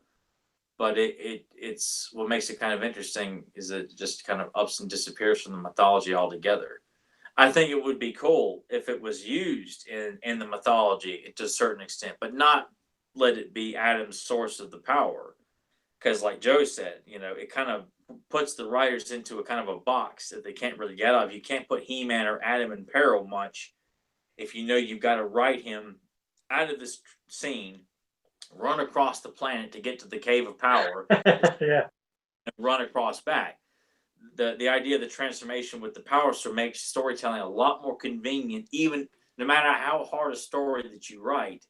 but it's what makes it kind of interesting is it just kind of ups and disappears from the mythology altogether. I think it would be cool if it was used in the mythology to a certain extent, but not let it be Adam's source of the power. Because like Joe said, it kind of puts the writers into a kind of a box that they can't really get out of. You can't put He-Man or Adam in peril much if you've got to write him out of this scene, run across the planet to get to the Cave of Power, Yeah. and run across back. The idea of the transformation with the Power Sword makes storytelling a lot more convenient. Even no matter how hard a story that you write,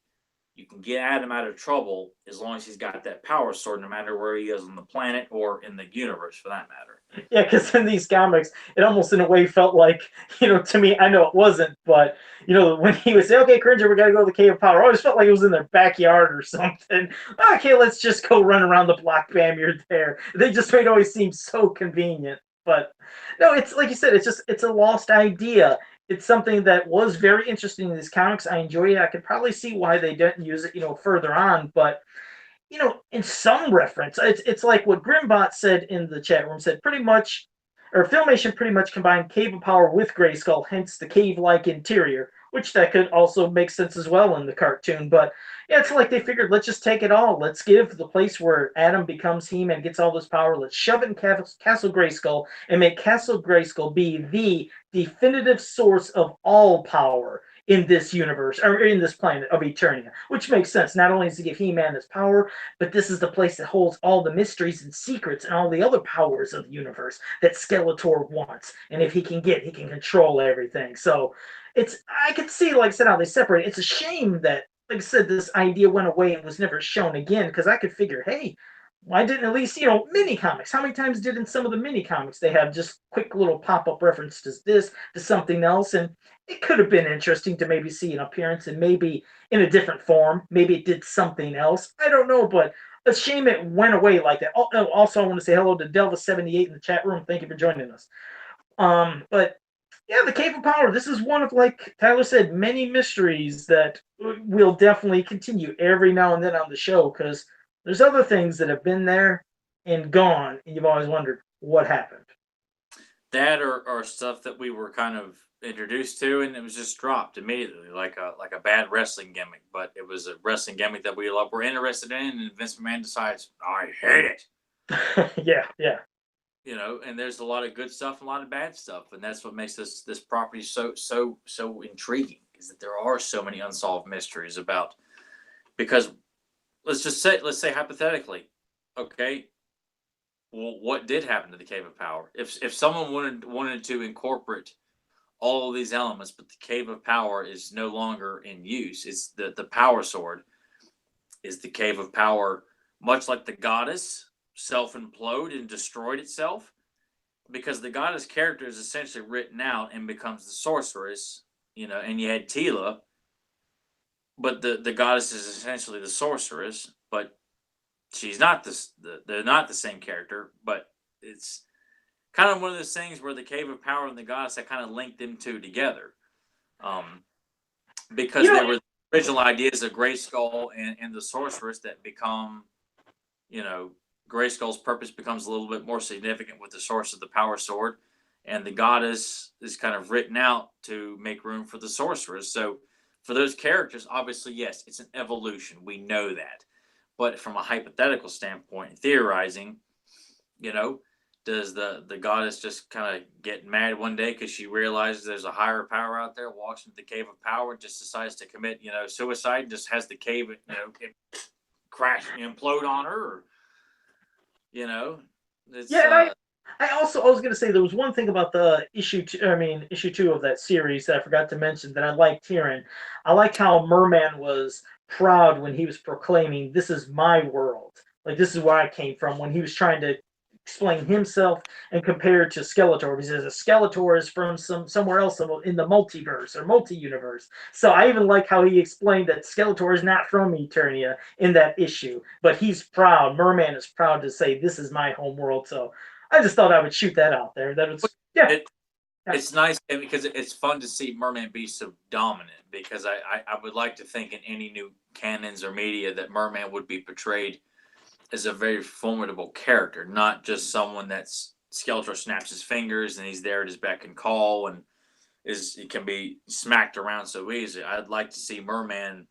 you can get Adam out of trouble as long as he's got that Power Sword, no matter where he is on the planet or in the universe, for that matter. Yeah, because in these comics, it almost in a way felt like, to me, I know it wasn't, but, when he would say, okay, Cringer, we got to go to the Cave of Power, I always felt like it was in their backyard or something. Okay, let's just go run around the block, bam, you're there. They just made it always seem so convenient. But, no, it's like you said, it's a lost idea. It's something that was very interesting in these comics. I enjoy it. I could probably see why they didn't use it, further on, but in some reference, it's like what Grimbot said in the chat room, said pretty much, or Filmation pretty much combined Cave of Power with Grayskull, hence the cave-like interior. which that could also make sense as well in the cartoon. But yeah, it's like they figured, let's just take it all. Let's give the place where Adam becomes He-Man, gets all this power. Let's shove it in Castle Grayskull and make Castle Grayskull be the definitive source of all power in this universe or in this planet of Eternia, which makes sense. Not only does it give He-Man this power, but this is the place that holds all the mysteries and secrets and all the other powers of the universe that Skeletor wants. And if he can get, he can control everything. So I could see, like I said, how they separate. It's a shame that, like I said, this idea went away and was never shown again, because I could figure, hey, why didn't at least, mini comics? How many times did in some of the mini comics they have just quick little pop up reference to this, to something else? And it could have been interesting to maybe see an appearance and maybe in a different form. Maybe it did something else. I don't know, but a shame it went away like that. Also, I want to say hello to Delva78 in the chat room. Thank you for joining us. But yeah, the Cave of Power. This is one of, like Tyler said, many mysteries that will definitely continue every now and then on the show, because there's other things that have been there and gone, and you've always wondered what happened. That or stuff that we were kind of introduced to, and it was just dropped immediately, like a bad wrestling gimmick. But it was a wrestling gimmick that were interested in, and Vince McMahon decides, I hate it. Yeah. And there's a lot of good stuff and a lot of bad stuff, and that's what makes this property so intriguing, is that there are so many unsolved mysteries about. Because let's say hypothetically, okay, well, what did happen to the Cave of Power? If someone wanted to incorporate all of these elements, but the Cave of Power is no longer in use, it's the Power Sword. Is the Cave of Power much like the Goddess self-implode and destroyed itself? Because the Goddess character is essentially written out and becomes the Sorceress, and you had Tila, but the Goddess is essentially the Sorceress, but she's not they're not the same character. But it's kind of one of those things where the Cave of Power and the Goddess, I kind of linked them two together, because they were the original ideas of Grayskull and the Sorceress that become, Grayskull's purpose becomes a little bit more significant with the source of the Power Sword, and the Goddess is kind of written out to make room for the Sorceress. So for those characters, obviously, yes, it's an evolution. We know that. But from a hypothetical standpoint, theorizing, does the Goddess just kind of get mad one day because she realizes there's a higher power out there, walks into the Cave of Power, and just decides to commit, suicide, and just has the cave, crash, implode on her? Or, it's, yeah. I was going to say, there was one thing about the issue 2 of that series that I forgot to mention that I liked hearing. I liked how Merman was proud when he was proclaiming, "This is my world. Like, this is where I came from," when he was trying to explain himself and compare it to Skeletor. He says Skeletor is from somewhere else in the multiverse or multi-universe. So I even like how he explained that Skeletor is not from Eternia in that issue, but he's proud. Merman is proud to say, "This is my home world." So I just thought I would shoot that out there. That was It's nice because it's fun to see Merman be so dominant, because I would like to think in any new canons or media that Merman would be portrayed as a very formidable character, not just someone that's Skeletor snaps his fingers and he's there at his beck and call and he can be smacked around so easy. I'd like to see Merman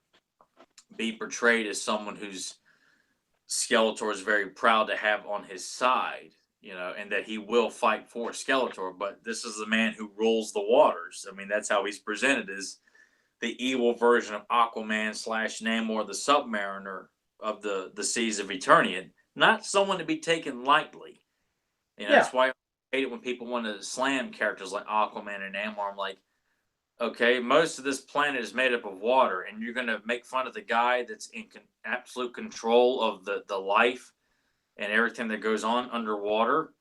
be portrayed as someone who's Skeletor is very proud to have on his side, and that he will fight for Skeletor. But this is the man who rules the waters. I mean, that's how he's presented, as the evil version of Aquaman / Namor the Submariner of the seas of Eternia. Not someone to be taken lightly. That's why I hate it when people want to slam characters like Aquaman and Namor. I'm like, okay, most of this planet is made up of water, and you're going to make fun of the guy that's in absolute control of the life and everything that goes on underwater.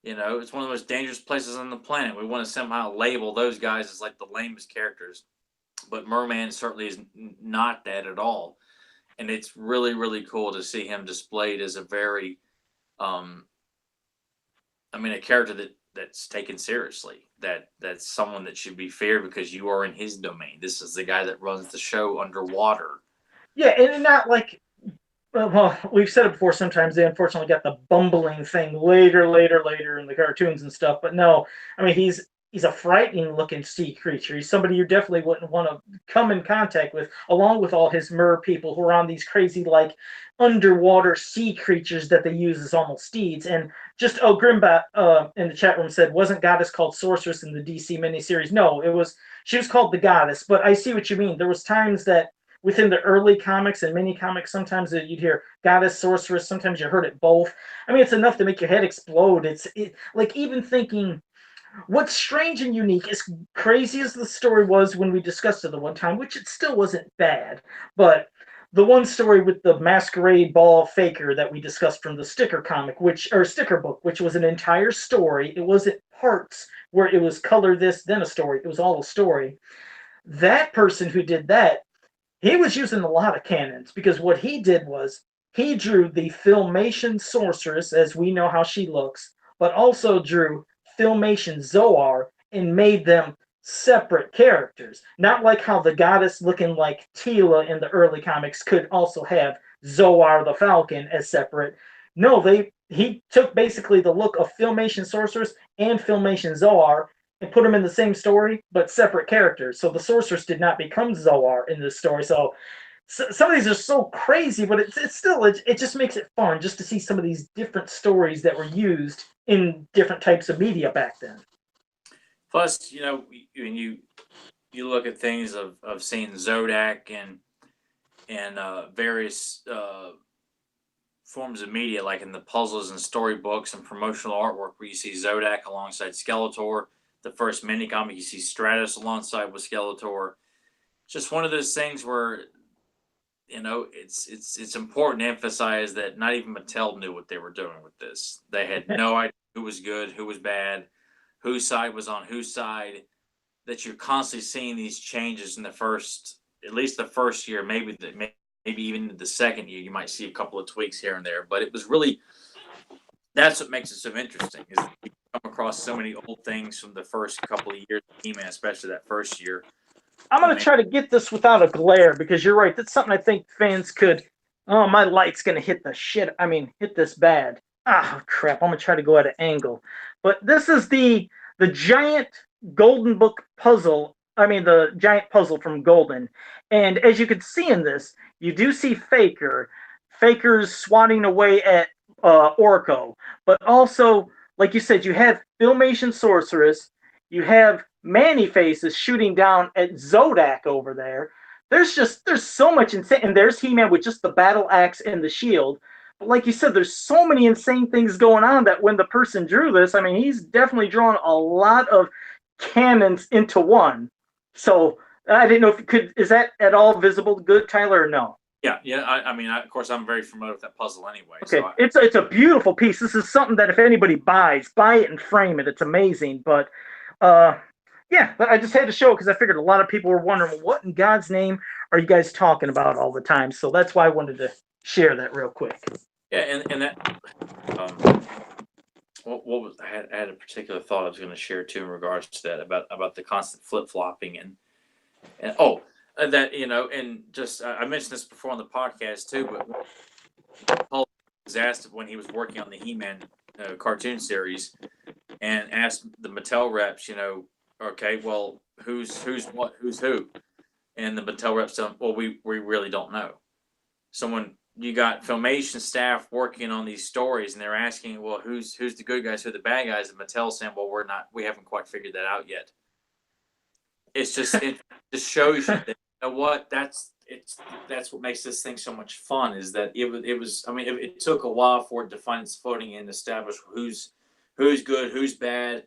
It's one of the most dangerous places on the planet. We want to somehow label those guys as like the lamest characters. But Merman certainly is not that at all. And it's really, really cool to see him displayed as a very, a character that's taken seriously. That's someone that should be feared because you are in his domain. This is the guy that runs the show underwater. Yeah, and not like, well, we've said it before, sometimes they unfortunately got the bumbling thing later in the cartoons and stuff. But no, he's he's a frightening looking sea creature. He's somebody you definitely wouldn't want to come in contact with, along with all his mer people who are on these crazy like underwater sea creatures that they use as almost steeds. And just Grimbat in the chat room said, wasn't Goddess called Sorceress in the DC miniseries? No, it was she was called the Goddess. But I see what you mean. There was times that within the early comics and mini comics, sometimes you'd hear Goddess, Sorceress. Sometimes you heard it both. I mean, it's enough to make your head explode. Like even thinking what's strange and unique, as crazy as the story was when we discussed it the one time, which it still wasn't bad, but the one story with the masquerade ball faker that we discussed from the sticker comic, sticker book, which was an entire story. It wasn't parts where it was color this, then a story. It was all a story. That person who did that, he was using a lot of cannons because what he did was he drew the Filmation Sorceress as we know how she looks, but also drew Filmation Zoar and made them separate characters. Not like how the goddess looking like Tila in the early comics could also have Zoar the Falcon as separate. No, he took basically the look of Filmation Sorceress and Filmation Zoar and put them in the same story but separate characters. So the sorceress did not become Zoar in this story. So some of these are so crazy, but it's still it just makes it fun just to see some of these different stories that were used in different types of media back then. Plus, when you look at things of seeing Zodak and various forms of media, like in the puzzles and storybooks and promotional artwork, where you see Zodak alongside Skeletor. The first mini comic, you see Stratus alongside with Skeletor. Just one of those things where it's important to emphasize that not even Mattel knew what they were doing with this. They had no idea who was good, who was bad, whose side was on whose side. That you're constantly seeing these changes in at least the first year, maybe even the second year. You might see a couple of tweaks here and there, but it was really that's what makes it so interesting. Is you come across so many old things from the first couple of years of He-Man, especially that first year. I'm going to try to get this without a glare because you're right. That's something I think fans could. Oh, my light's going to hit the shit. I mean, hit this bad. Ah, crap. I'm going to try to go at an angle. But this is the giant Golden Book puzzle. I mean, the giant puzzle from Golden. And as you can see in this, you do see Faker. Faker's swatting away at Orko. But also, like you said, you have Filmation Sorceress. You have Manny-Face is shooting down at Zodak over there. There's so much insane, and there's He-Man with just the battle axe and the shield. But like you said, there's so many insane things going on that when the person drew this, I mean, he's definitely drawn a lot of cannons into one. So I didn't know is that at all visible good, Tyler, or no? Yeah. I mean, of course, I'm very familiar with that puzzle anyway. Okay, so it's a beautiful piece. This is something that if anybody buy it and frame it. It's amazing. But yeah, I just had to show it because I figured a lot of people were wondering, what in God's name are you guys talking about all the time? So that's why I wanted to share that real quick. Yeah, and that what was I had a particular thought I was going to share too in regards to that about the constant flip flopping and that and just I mentioned this before on the podcast too, but Paul was asked when he was working on the He-Man cartoon series and asked the Mattel reps, okay, well, who's what, who's who? And the Mattel reps said, well, we really don't know. So when you got Filmation staff working on these stories and they're asking, well, who's the good guys, who are the bad guys, and Mattel saying, well, we haven't quite figured that out yet. It just shows you that, you know what, that's what makes this thing so much fun, is that it was, I mean, it took a while for it to find its footing and establish who's good, who's bad,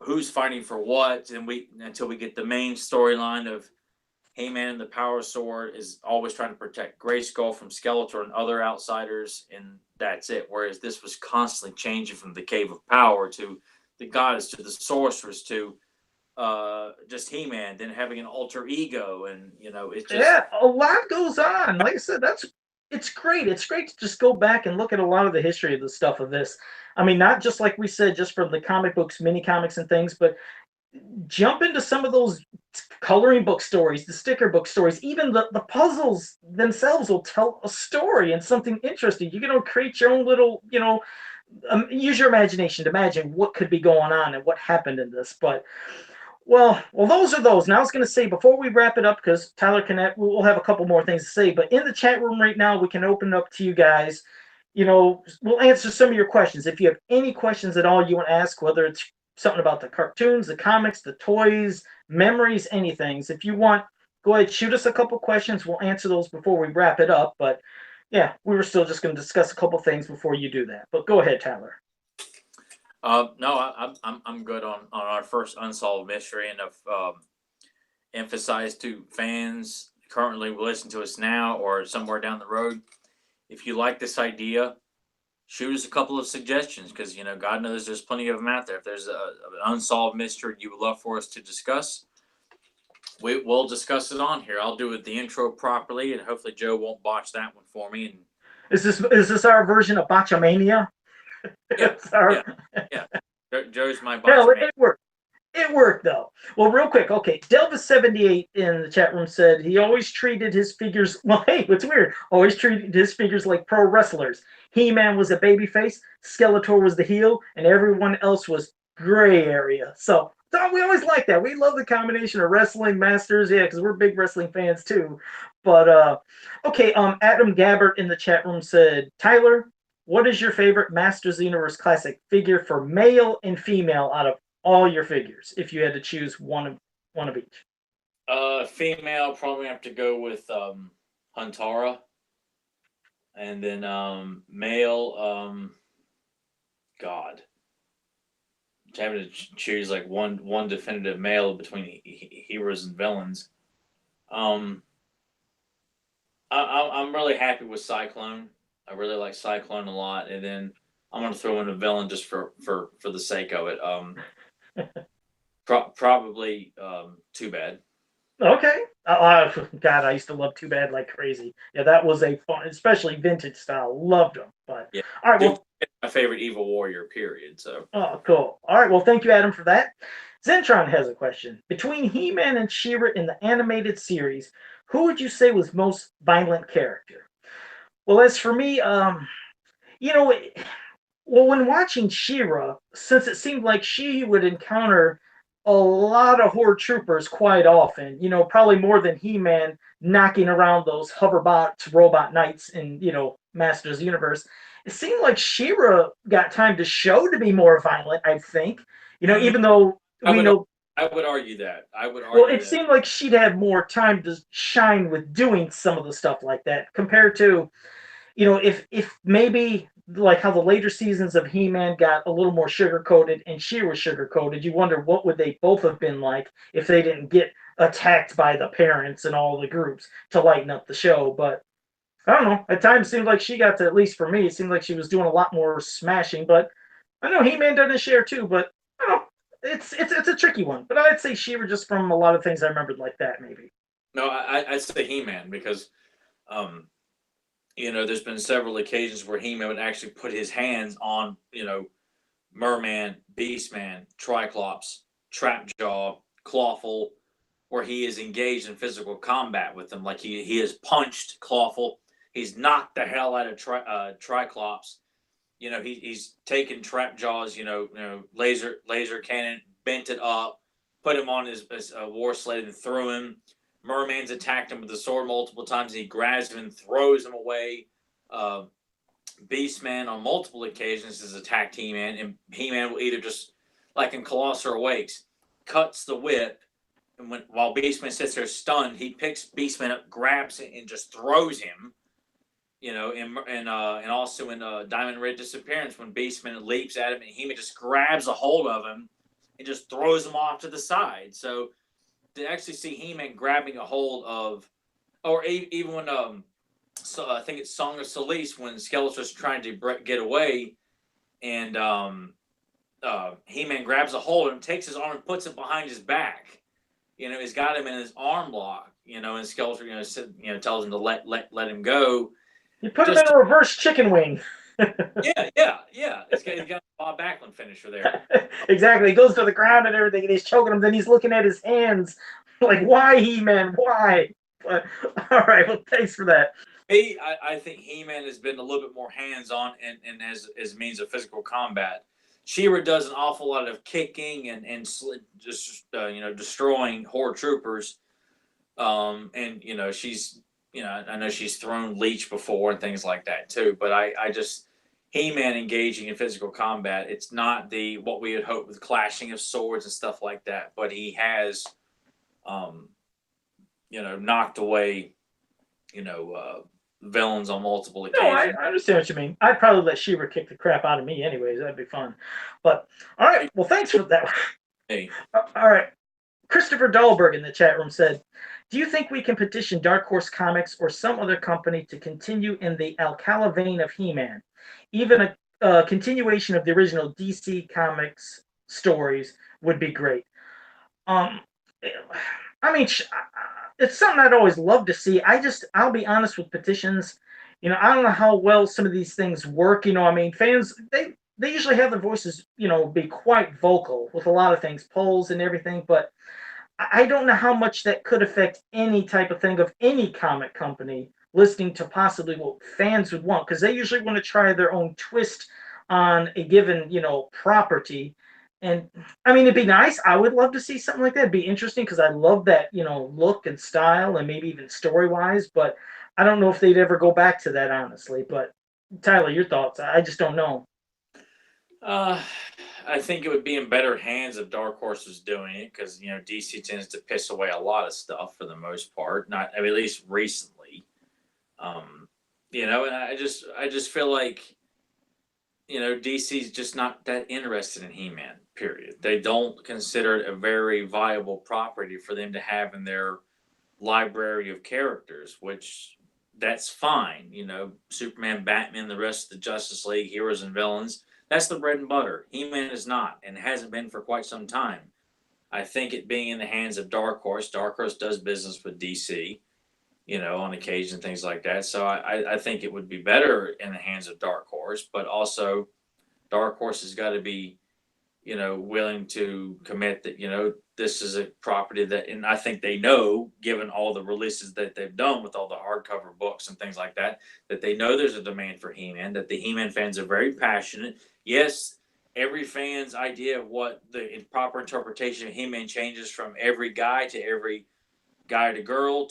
who's fighting for what, and until we get the main storyline of He-Man and the Power Sword is always trying to protect Grayskull from Skeletor and other outsiders, and that's it. Whereas this was constantly changing from the Cave of Power to the Goddess to the Sorceress to just He-Man, then having an alter ego, and it's just a lot goes on. Like I said, it's great. It's great to just go back and look at a lot of the history of the stuff of this. I mean, not just like we said, just from the comic books, mini comics, and things, but jump into some of those coloring book stories, the sticker book stories, even the puzzles themselves will tell a story and something interesting. You can create your own little, use your imagination to imagine what could be going on and what happened in this. But well, those are those. Now I was going to say before we wrap it up, because Tyler can, we'll have a couple more things to say. But in the chat room right now, we can open it up to you guys. We'll answer some of your questions. If you have any questions at all you want to ask, whether it's something about the cartoons, the comics, the toys, memories, anything. If you want, go ahead, shoot us a couple questions. We'll answer those before we wrap it up. But yeah, we were still just going to discuss a couple things before you do that. But go ahead, Tyler. No, I'm good on our first unsolved mystery, and I've emphasized to fans currently listening to us now or somewhere down the road, if you like this idea, shoot us a couple of suggestions, because God knows there's plenty of them out there. If there's an unsolved mystery you would love for us to discuss, we'll discuss it on here. I'll do it the intro properly, and hopefully Joe won't botch that one for me. And is this our version of Botchamania? Yeah. Joe's my Hell, botchamania. it worked. It worked though. Well, real quick, okay. Delvis78 in the chat room said he always treated his figures. Well, hey, what's weird? Always treated his figures like pro wrestlers. He-Man was a babyface, Skeletor was the heel, and everyone else was gray area. So we always like that. We love the combination of wrestling masters, yeah, because we're big wrestling fans too. But okay, Adam Gabbert in the chat room said, Tyler, what is your favorite Masters of the Universe Classic figure for male and female out of all your figures, if you had to choose one of each? Female, probably have to go with Huntara, and then male, God, having to choose like one definitive male between heroes and villains. I'm really happy with Cyclone. I really like Cyclone a lot, and then I'm gonna throw in a villain just for the sake of it. Probably Too Bad. Okay. God, I used to love Too Bad like crazy. Yeah, that was a fun, especially vintage style. Loved them. But yeah, all right, well, my favorite evil warrior. Period. So. Oh, cool. All right, well, thank you, Adam, for that. Zentron has a question. Between He-Man and She-Ra in the animated series, who would you say was most violent character? Well, as for me, you know, well, when watching She-Ra, since it seemed like she would encounter a lot of Horde troopers quite often, probably more than He-Man knocking around those hoverbots, robot knights in, Masters of the Universe. It seemed like She-Ra got time to show to be more violent, I think. Even though we know. I would argue that. Well, it seemed like she'd had more time to shine with doing some of the stuff like that compared to, if maybe like how the later seasons of He-Man got a little more sugar-coated and she was sugar-coated, you wonder what would they both have been like if they didn't get attacked by the parents and all the groups to lighten up the show. But I don't know. At times, it seemed like she got to, at least for me, it seemed like she was doing a lot more smashing. But I know He-Man done his share too. But I don't know. It's a tricky one. But I'd say She-Ra just from a lot of things I remembered like that, maybe. No, I'd say He-Man because, there's been several occasions where He-Man would actually put his hands on, Merman, Beastman, Triclops, Trapjaw, Clawful, where he is engaged in physical combat with them. Like he has punched Clawful. He's knocked the hell out of Triclops. He's taken Trapjaw's, laser cannon, bent it up, put him on his war sled and threw him. Merman's attacked him with the sword multiple times. And he grabs him and throws him away. Beastman on multiple occasions has attacked He-Man, and He-Man will either just, like in Colossal Awakes, cuts the whip, and while Beastman sits there stunned, he picks Beastman up, grabs it, and just throws him. And also in Diamond Red Disappearance, when Beastman leaps at him and He-Man just grabs a hold of him and just throws him off to the side. So to actually see He-Man grabbing a hold of, or even when so I think it's Song of Solace, when Skeletor's trying to get away, and He-Man grabs a hold of him, takes his arm and puts it behind his back. He's got him in his arm lock. And Skeletor, tells him to let him go. You put him in a reverse chicken wing. Yeah. He's got a Bob Backlund finisher there. Exactly. He goes to the ground and everything, and he's choking him. Then he's looking at his hands, like, why, He-Man? Why? But all right. Well, thanks for that. I think He-Man has been a little bit more hands-on and as means of physical combat. She-Ra does an awful lot of kicking and just destroying Horde troopers. And she's I know she's thrown leech before and things like that too. But I just He-Man engaging in physical combat. It's not the what we had hoped with clashing of swords and stuff like that. But he has, knocked away, villains on multiple No, I occasions. understand what you mean. I'd probably let She-Ra kick the crap out of me anyways. That'd be fun. But all right, well, thanks for that. Hey, All right, Christopher Dahlberg in the chat room said, "Do you think we can petition Dark Horse Comics or some other company to continue in the Alcala vein of He-Man, even a continuation of the original DC Comics stories would be great." Um, I mean, it's something I'd always love to see. I'll be honest with petitions. I don't know how well some of these things work. I mean, fans they usually have their voices, be quite vocal with a lot of things, polls and everything. But I don't know how much that could affect any type of thing of any comic company listening to possibly what fans would want, because they usually want to try their own twist on a given, property. And I mean, it'd be nice. I would love to see something like that. It'd be interesting because I love that, look and style and maybe even story wise. But I don't know if they'd ever go back to that, honestly. But Tyler, your thoughts? I just don't know. uh, I think it would be in better hands if Dark Horse was doing it because DC tends to piss away a lot of stuff for the most part. Not, I mean, at least recently. And I just feel like DC's just not that interested in He-Man. Period. They don't consider it a very viable property for them to have in their library of characters, which that's fine. Superman, Batman, the rest of the Justice League, heroes and villains. That's the bread and butter. He-Man is not, and hasn't been for quite some time. I think it being in the hands of Dark Horse. Dark Horse does business with DC, on occasion, things like that. So I think it would be better in the hands of Dark Horse, but also Dark Horse has got to be, willing to commit that, this is a property that, and I think they know, given all the releases that they've done with all the hardcover books and things like that, that they know there's a demand for He-Man, that the He-Man fans are very passionate. Yes, every fan's idea of what the proper interpretation of He-Man changes from every guy to every guy to girl,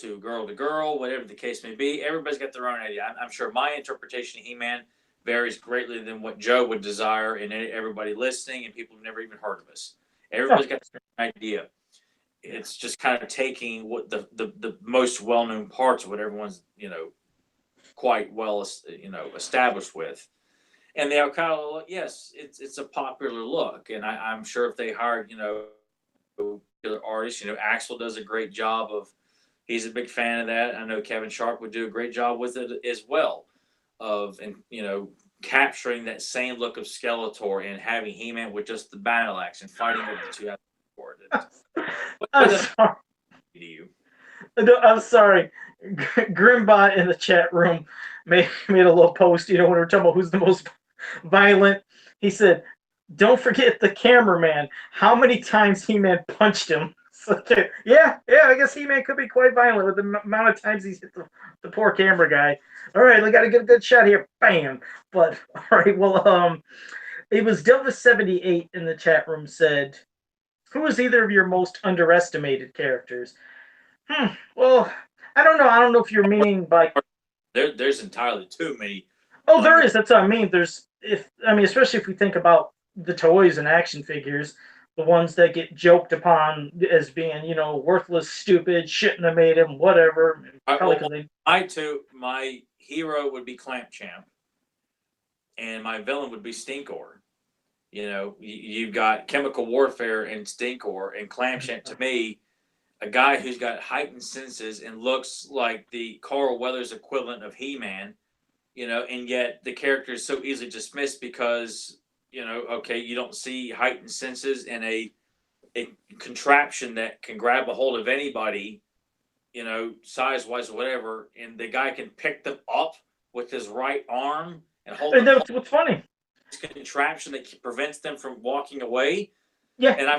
whatever the case may be. Everybody's got their own idea. I'm sure my interpretation of He-Man varies greatly than what Joe would desire, and everybody listening and people who've never even heard of us. Everybody's got their own idea. It's just kind of taking what the most well-known parts of what everyone's quite well established with. And the Alcala look, yes, it's a popular look, and I'm sure if they hired artists, Axel does a great job of. He's a big fan of that. I know Kevin Sharp would do a great job with it as well, of capturing that same look of Skeletor and having He-Man with just the battle axe and fighting over the two. I'm sorry. No, I'm sorry. Grimbot in the chat room made a little post, when we're talking about who's the most violent. He said, "Don't forget the cameraman. How many times He-Man punched him?" So, yeah, I guess He-Man could be quite violent with the amount of times he's hit the poor camera guy. All right, we got to get a good shot here. Bam. But, all right, well, it was Delvis78 in the chat room said, "Who is either of your most underestimated characters?" Well, I don't know. I don't know if you're meaning by there's entirely too many. Oh, there is. That's what I mean. Especially if we think about the toys and action figures, the ones that get joked upon as being, worthless, stupid, shouldn't have made him, whatever. My hero would be Clamp Champ, and my villain would be Stinkor. You've got Chemical Warfare and Stinkor, and Clamp Champ to me, a guy who's got heightened senses and looks like the Carl Weathers equivalent of He-Man. And yet the character is so easily dismissed because, you don't see heightened senses in a contraption that can grab a hold of anybody, size-wise or whatever, and the guy can pick them up with his right arm and hold them. And that's what's funny. This contraption that prevents them from walking away. Yeah, and I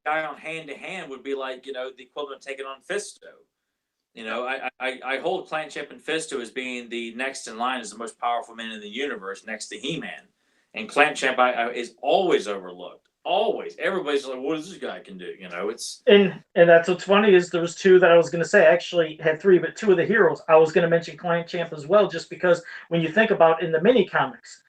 guy on hand-to-hand would be like, the equivalent of taking on Fisto. You know, I hold Clamp and Fisto as being the next in line as the most powerful men in the universe, next to He-Man. And Clamp is always overlooked. Always, everybody's like, "What does this guy can do?" You know, it's And that's what's funny is there was two that I was going to say. I actually had three, but two of the heroes I was going to mention Client Champ as well, just because when you think about in the mini comics,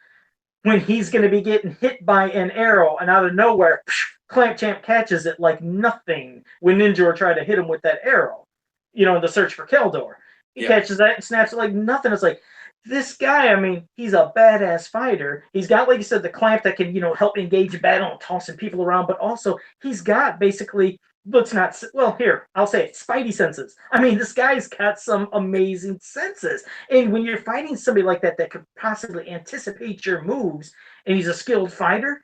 when he's going to be getting hit by an arrow and out of nowhere, Clamp Champ catches it like nothing when Ninja tried to hit him with that arrow, in the search for Keldor. He catches that and snaps it like nothing. It's like, this guy, I mean, he's a badass fighter. He's got, like you said, the clamp that can, help engage battle and tossing people around, but also he's got basically, let's not, well, here, I'll say it, Spidey senses. I mean, this guy's got some amazing senses. And when you're fighting somebody like that could possibly anticipate your moves, and he's a skilled fighter,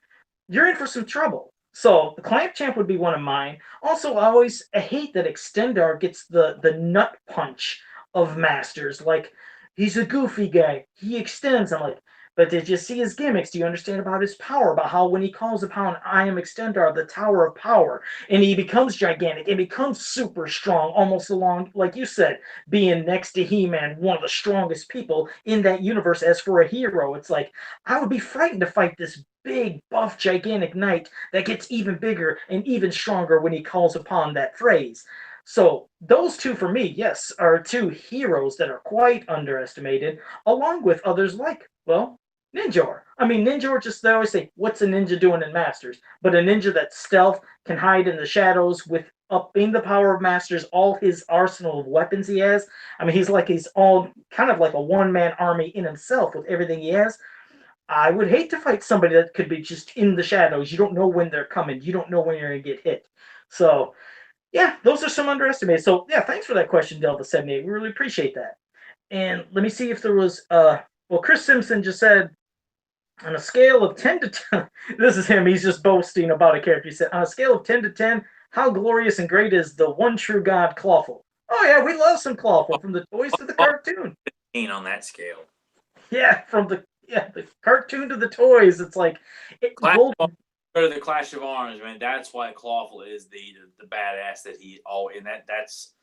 you're in for some trouble. So the Clamp Champ would be one of mine. Also, I hate that Extendar gets the nut punch of Masters. Like, he's a goofy guy. He extends. I'm like, but did you see his gimmicks? Do you understand about his power? About how when he calls upon I am Extendar, the Tower of Power, and he becomes gigantic and becomes super strong, almost along, like you said, being next to He-Man, one of the strongest people in that universe as for a hero. It's like, I would be frightened to fight this big, buff, gigantic knight that gets even bigger and even stronger when he calls upon that phrase. So those two for me, yes, are two heroes that are quite underestimated, along with others like, well, Ninjor. I mean, Ninjor, just they always say, what's a ninja doing in Masters? But a ninja that's stealth, can hide in the shadows with upping the power of Masters, all his arsenal of weapons he has. I mean, he's all kind of like a one-man army in himself with everything he has. I would hate to fight somebody that could be just in the shadows. You don't know when they're coming. You don't know when you're going to get hit. So, yeah, those are some underestimated. So, yeah, thanks for that question, Delta78. We really appreciate that. And let me see if there was, well, Chris Simpson just said, on a scale of 10 to 10, this is him, he's just boasting about a character. He said, on a scale of 10 to 10, how glorious and great is the one true God, Clawful? Oh, yeah, we love some Clawful, from the toys to the cartoon. on that scale. Yeah, the cartoon to the toys. It's like Go to the Clash of Arms, man. That's why Clawful is the badass that he and that's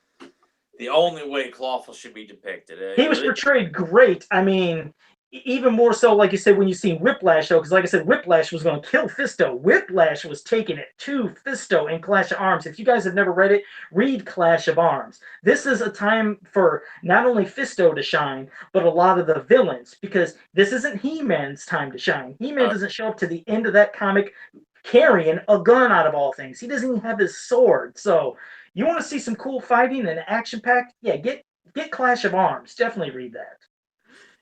the only way Clawful should be depicted. He was portrayed great. I mean, even more so, like you said, when you see Whiplash, though, because like I said, Whiplash was going to kill Fisto. Whiplash was taking it to Fisto in Clash of Arms. If you guys have never read it, read Clash of Arms. This is a time for not only Fisto to shine, but a lot of the villains, because this isn't He-Man's time to shine. He-Man doesn't show up to the end of that comic carrying a gun out of all things. He doesn't even have his sword. So you want to see some cool fighting and action packed? Yeah, get Clash of Arms. Definitely read that.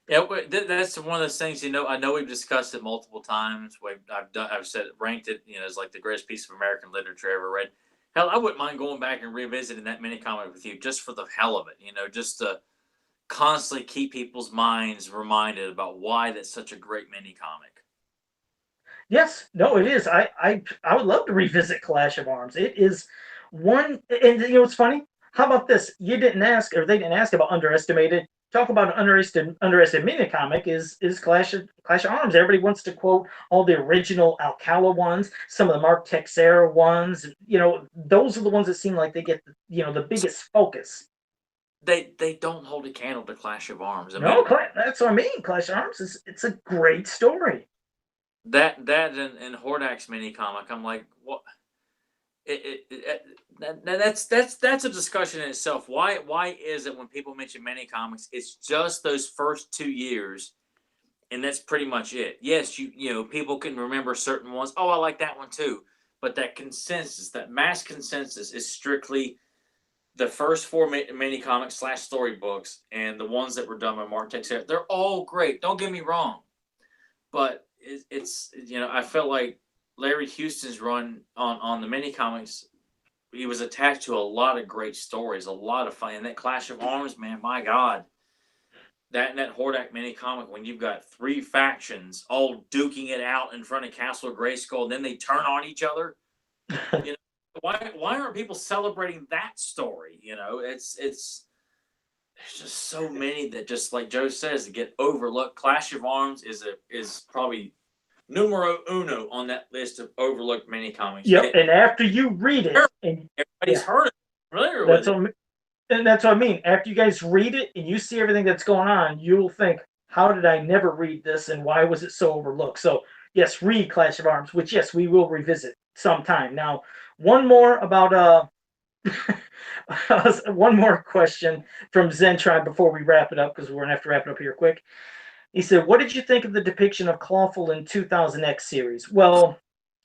Yeah, that's one of those things. I know we've discussed it multiple times. I've said ranked it, as like the greatest piece of American literature I ever read. Hell, I wouldn't mind going back and revisiting that mini comic with you just for the hell of it. Just to constantly keep people's minds reminded about why that's such a great mini comic. Yes, no, it is. I would love to revisit Clash of Arms. It is one, and what's funny? How about this? You didn't ask, or they didn't ask about underestimated. Talk about an underestimated mini comic is Clash of Arms. Everybody wants to quote all the original Alcala ones, some of the Mark Texera ones. Those are the ones that seem like they get the biggest focus. They don't hold a candle to Clash of Arms. That's what I mean. Clash of Arms it's a great story. That and Hordak's mini comic, I'm like, what? That's a discussion in itself. Why is it when people mention mini comics, it's just those first 2 years, and that's pretty much it? Yes, people can remember certain ones. Oh, I like that one too. But that consensus, that mass consensus, is strictly the first 4 mini comics / storybooks, and the ones that were done by Mark Texera. They're all great. Don't get me wrong, but it's I felt like Larry Houston's run on the mini comics, he was attached to a lot of great stories, a lot of fun. And that Clash of Arms, man, my God, that Hordak mini comic, when you've got 3 factions all duking it out in front of Castle Grayskull, and then they turn on each other. Why aren't people celebrating that story? It's there's just so many that, just like Joe says, get overlooked. Clash of Arms is probably numero uno on that list of overlooked mini comics. Yep, and after you read it, everybody's heard it, familiar with it. And that's what I mean. After you guys read it and you see everything that's going on, you'll think, how did I never read this and why was it so overlooked? So, yes, read Clash of Arms, which, yes, we will revisit sometime. Now, one more about one more question from Zentron before we wrap it up, because we're going to have to wrap it up here quick. He said, "What did you think of the depiction of Clawful in 2000X series?" Well,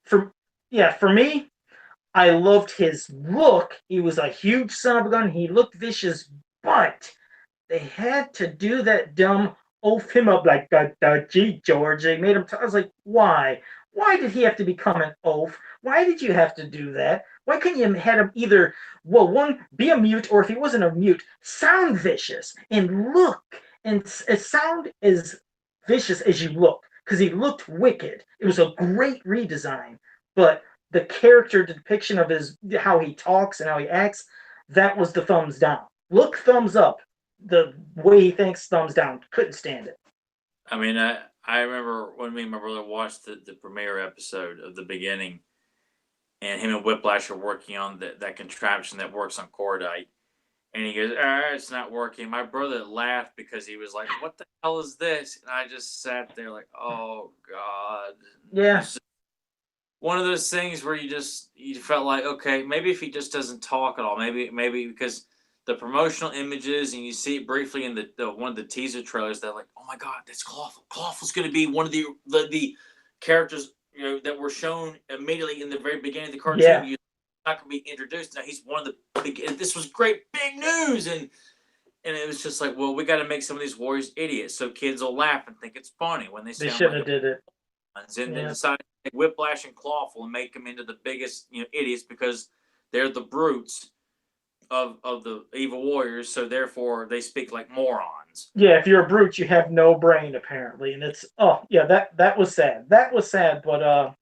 for for me, I loved his look. He was a huge son of a gun. He looked vicious, but they had to do that dumb oaf him up like gee George. They made him. I was like, why? Why did he have to become an oaf? Why did you have to do that? Why couldn't you have him either? Well, one, be a mute, or if he wasn't a mute, sound vicious and look and sound as vicious as you look, because he looked wicked. It was a great redesign, but the character depiction of his how he talks and how he acts, that was the thumbs down. Look, thumbs up. The way he thinks, thumbs down. Couldn't stand it. I mean, I remember when me and my brother watched the premiere episode of the beginning, and him and Whiplash are working on that contraption that works on cordite. And he goes, it's not working. My brother laughed because he was like, what the hell is this? And I just sat there like, oh, God. Yeah. One of those things where you felt like, okay, maybe if he just doesn't talk at all, maybe because the promotional images and you see it briefly in the one of the teaser trailers, they're like, oh my God, that's Clawful. Clawful's going to be one of the characters that were shown immediately in the very beginning of the cartoon. Yeah. You're not going to be introduced. Now he's one of the big. This was great, big news, and it was just like, well, we got to make some of these warriors idiots so kids will laugh and think it's funny when they They sound should like have did it. and they decided to take Whiplash and Clawful and make them into the biggest idiots because they're the brutes of the evil warriors, so therefore they speak like morons. Yeah, if you're a brute, you have no brain apparently, and it's that was sad. That was sad, but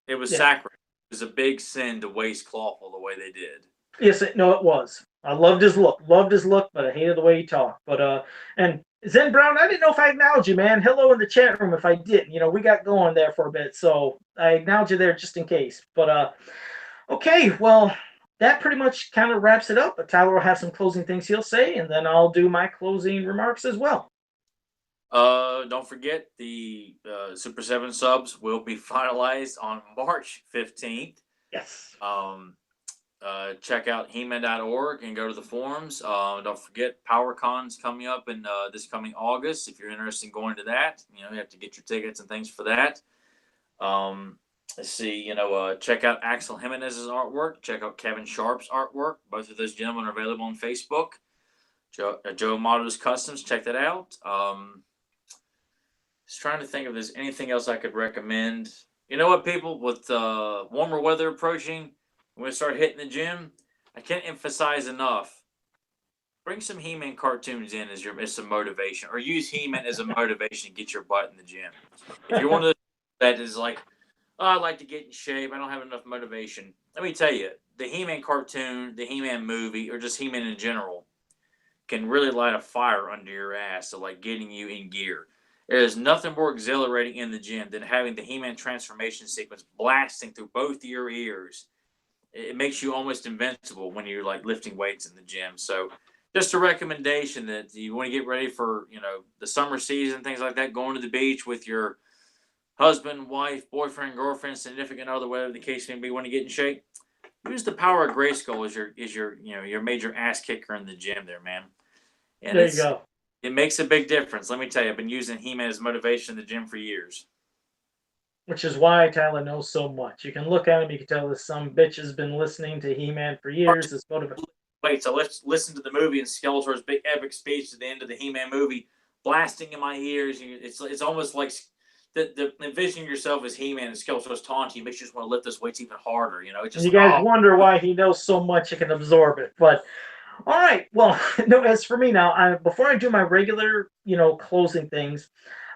it was sacrilege. It was a big sin to waste Clawful the way they did. Yes, it was. I loved his look, but I hated the way he talked. But and Zen Brown, I didn't know if I acknowledged you, man. Hello in the chat room if I didn't. We got going there for a bit, so I acknowledge you there just in case. But okay, well, that pretty much kind of wraps it up. But Tyler will have some closing things he'll say, and then I'll do my closing remarks as well. Don't forget the Super 7 subs will be finalized on March 15th. Yes. Check out heman.org and go to the forums. Don't forget PowerCon's coming up in this coming August. If you're interested in going to that, you have to get your tickets and things for that. Let's see, check out Axel Jimenez's artwork. Check out Kevin Sharp's artwork. Both of those gentlemen are available on Facebook. Joe MOTU's Customs. Check that out. Just trying to think if there's anything else I could recommend. You know what, people? With warmer weather approaching, when we start hitting the gym, I can't emphasize enough. Bring some He-Man cartoons in as some motivation, or use He-Man as a motivation to get your butt in the gym. If you're one of those that is like, oh, I'd like to get in shape, I don't have enough motivation. Let me tell you, the He-Man cartoon, the He-Man movie, or just He-Man in general, can really light a fire under your ass of like getting you in gear. There is nothing more exhilarating in the gym than having the He-Man transformation sequence blasting through both your ears. It makes you almost invincible when you're like lifting weights in the gym. So just a recommendation that you want to get ready for, the summer season, things like that, going to the beach with your husband, wife, boyfriend, girlfriend, significant other, whatever the case may be, want to get in shape. Use the power of Grayskull as your major ass kicker in the gym there, man. And there you go. It makes a big difference. Let me tell you, I've been using He-Man as motivation in the gym for years. Which is why Tyler knows so much. You can look at him, you can tell this some bitch has been listening to He-Man for years. It's Wait, so let's listen to the movie and Skeletor's big epic speech at the end of the He-Man movie, blasting in my ears. It's almost like the envisioning yourself as He-Man and Skeletor's taunting makes you just want to lift those weights even harder. It's just you guys wonder why he knows so much, he can absorb it. But all right, well, no. As for me now, before I do my regular, closing things,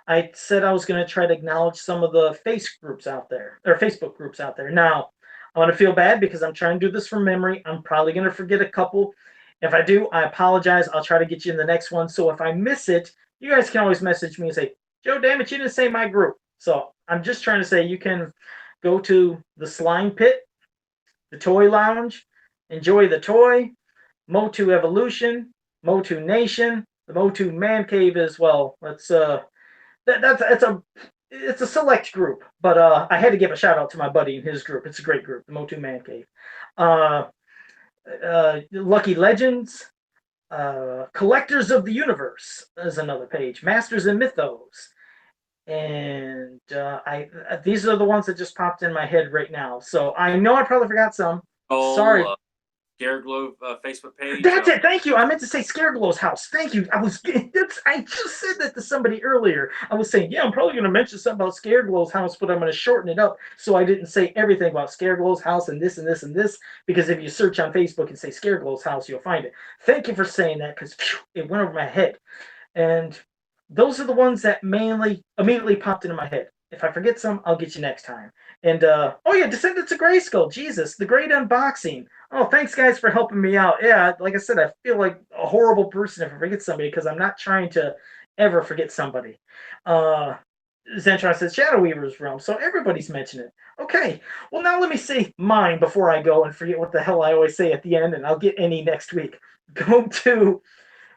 I said I was going to try to acknowledge some of the Facebook groups out there. Now, I'm going to feel bad because I'm trying to do this from memory. I'm probably going to forget a couple. If I do, I apologize. I'll try to get you in the next one. So if I miss it, you guys can always message me and say, Joe, damn it, you didn't say my group. So I'm just trying to say you can go to the Slime Pit, the Toy Lounge, enjoy the toy, MOTU Evolution, MOTU Nation, the MOTU Man Cave as well. That's it's a select group, but I had to give a shout out to my buddy and his group. It's a great group, the MOTU Man Cave. Lucky Legends, Collectors of the Universe is another page. Masters and Mythos, and these are the ones that just popped in my head right now. So I know I probably forgot some. Sorry. Scareglow Facebook page. That's it. Thank you. I meant to say Scareglow's house. Thank you. I just said that to somebody earlier. I was saying, yeah, I'm probably going to mention something about Scareglow's house, but I'm going to shorten it up so I didn't say everything about Scareglow's house and this and this and this. Because if you search on Facebook and say Scareglow's house, you'll find it. Thank you for saying that because it went over my head. And those are the ones that immediately popped into my head. If I forget some, I'll get you next time. And oh yeah, Descendants of Grayskull. Jesus, the great unboxing. Oh, thanks guys for helping me out. Yeah, like I said, I feel like a horrible person if I forget somebody because I'm not trying to ever forget somebody. Zentron says Shadow Weaver's Realm, so everybody's mentioned it. Okay, well now let me say mine before I go and forget what the hell I always say at the end, and I'll get any next week. Go to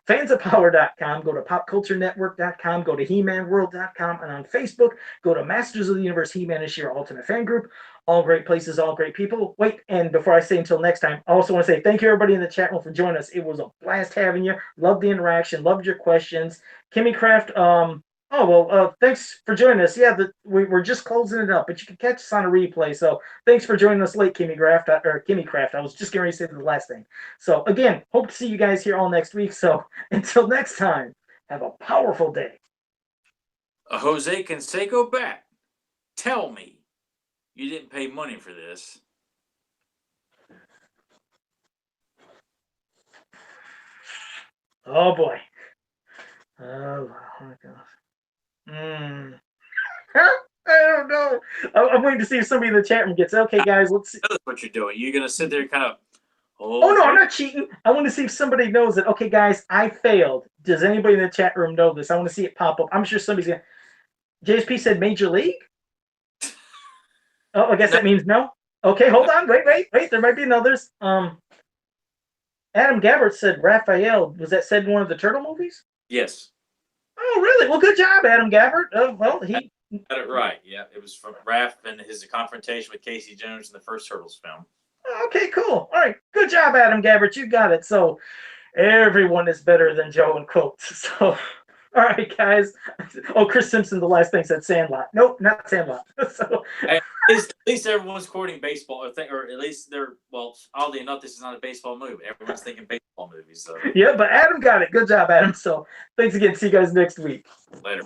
fansofpower.com, go to popculturenetwork.com, go to hemanworld.com, and on Facebook, go to Masters of the Universe He-Man is your ultimate fan group. All great places, all great people. Wait, and before I say until next time, I also want to say thank you everybody in the chat room for joining us. It was a blast having you. Loved the interaction, loved your questions. Kimmy Craft, thanks for joining us. Yeah, we're just closing it up, but you can catch us on a replay. So thanks for joining us late, Kimmy Craft. I was just getting ready to say the last thing. So again, hope to see you guys here all next week. So until next time, have a powerful day. Jose Canseco back. Tell me you didn't pay money for this. Oh boy. Oh my gosh. I don't know. I'm waiting to see if somebody in the chat room gets. Okay, guys, let's see. That's what you're doing. You're gonna sit there and kind of. Oh no, I'm not cheating. I want to see if somebody knows it. Okay, guys, I failed. Does anybody in the chat room know this? I want to see it pop up. I'm sure somebody's gonna. JSP said Major League. Oh, I guess that means no. Okay, hold on. Wait. There might be others. Adam Gabbert said Raphael. Was that said in one of the Turtle movies? Yes. Oh, really? Well, good job, Adam Gabbert. He got it right. Yeah, it was from Raph and his confrontation with Casey Jones in the first Turtles film. Okay, cool. All right, good job, Adam Gabbert. You got it. So everyone is better than Joe and quotes. So. All right, guys. Oh, Chris Simpson, the last thing said Sandlot. Nope, not Sandlot. So, at least everyone's quoting baseball, or at least they're, well, oddly enough, this is not a baseball movie. Everyone's thinking baseball movies. So. Yeah, but Adam got it. Good job, Adam. So thanks again. See you guys next week. Later.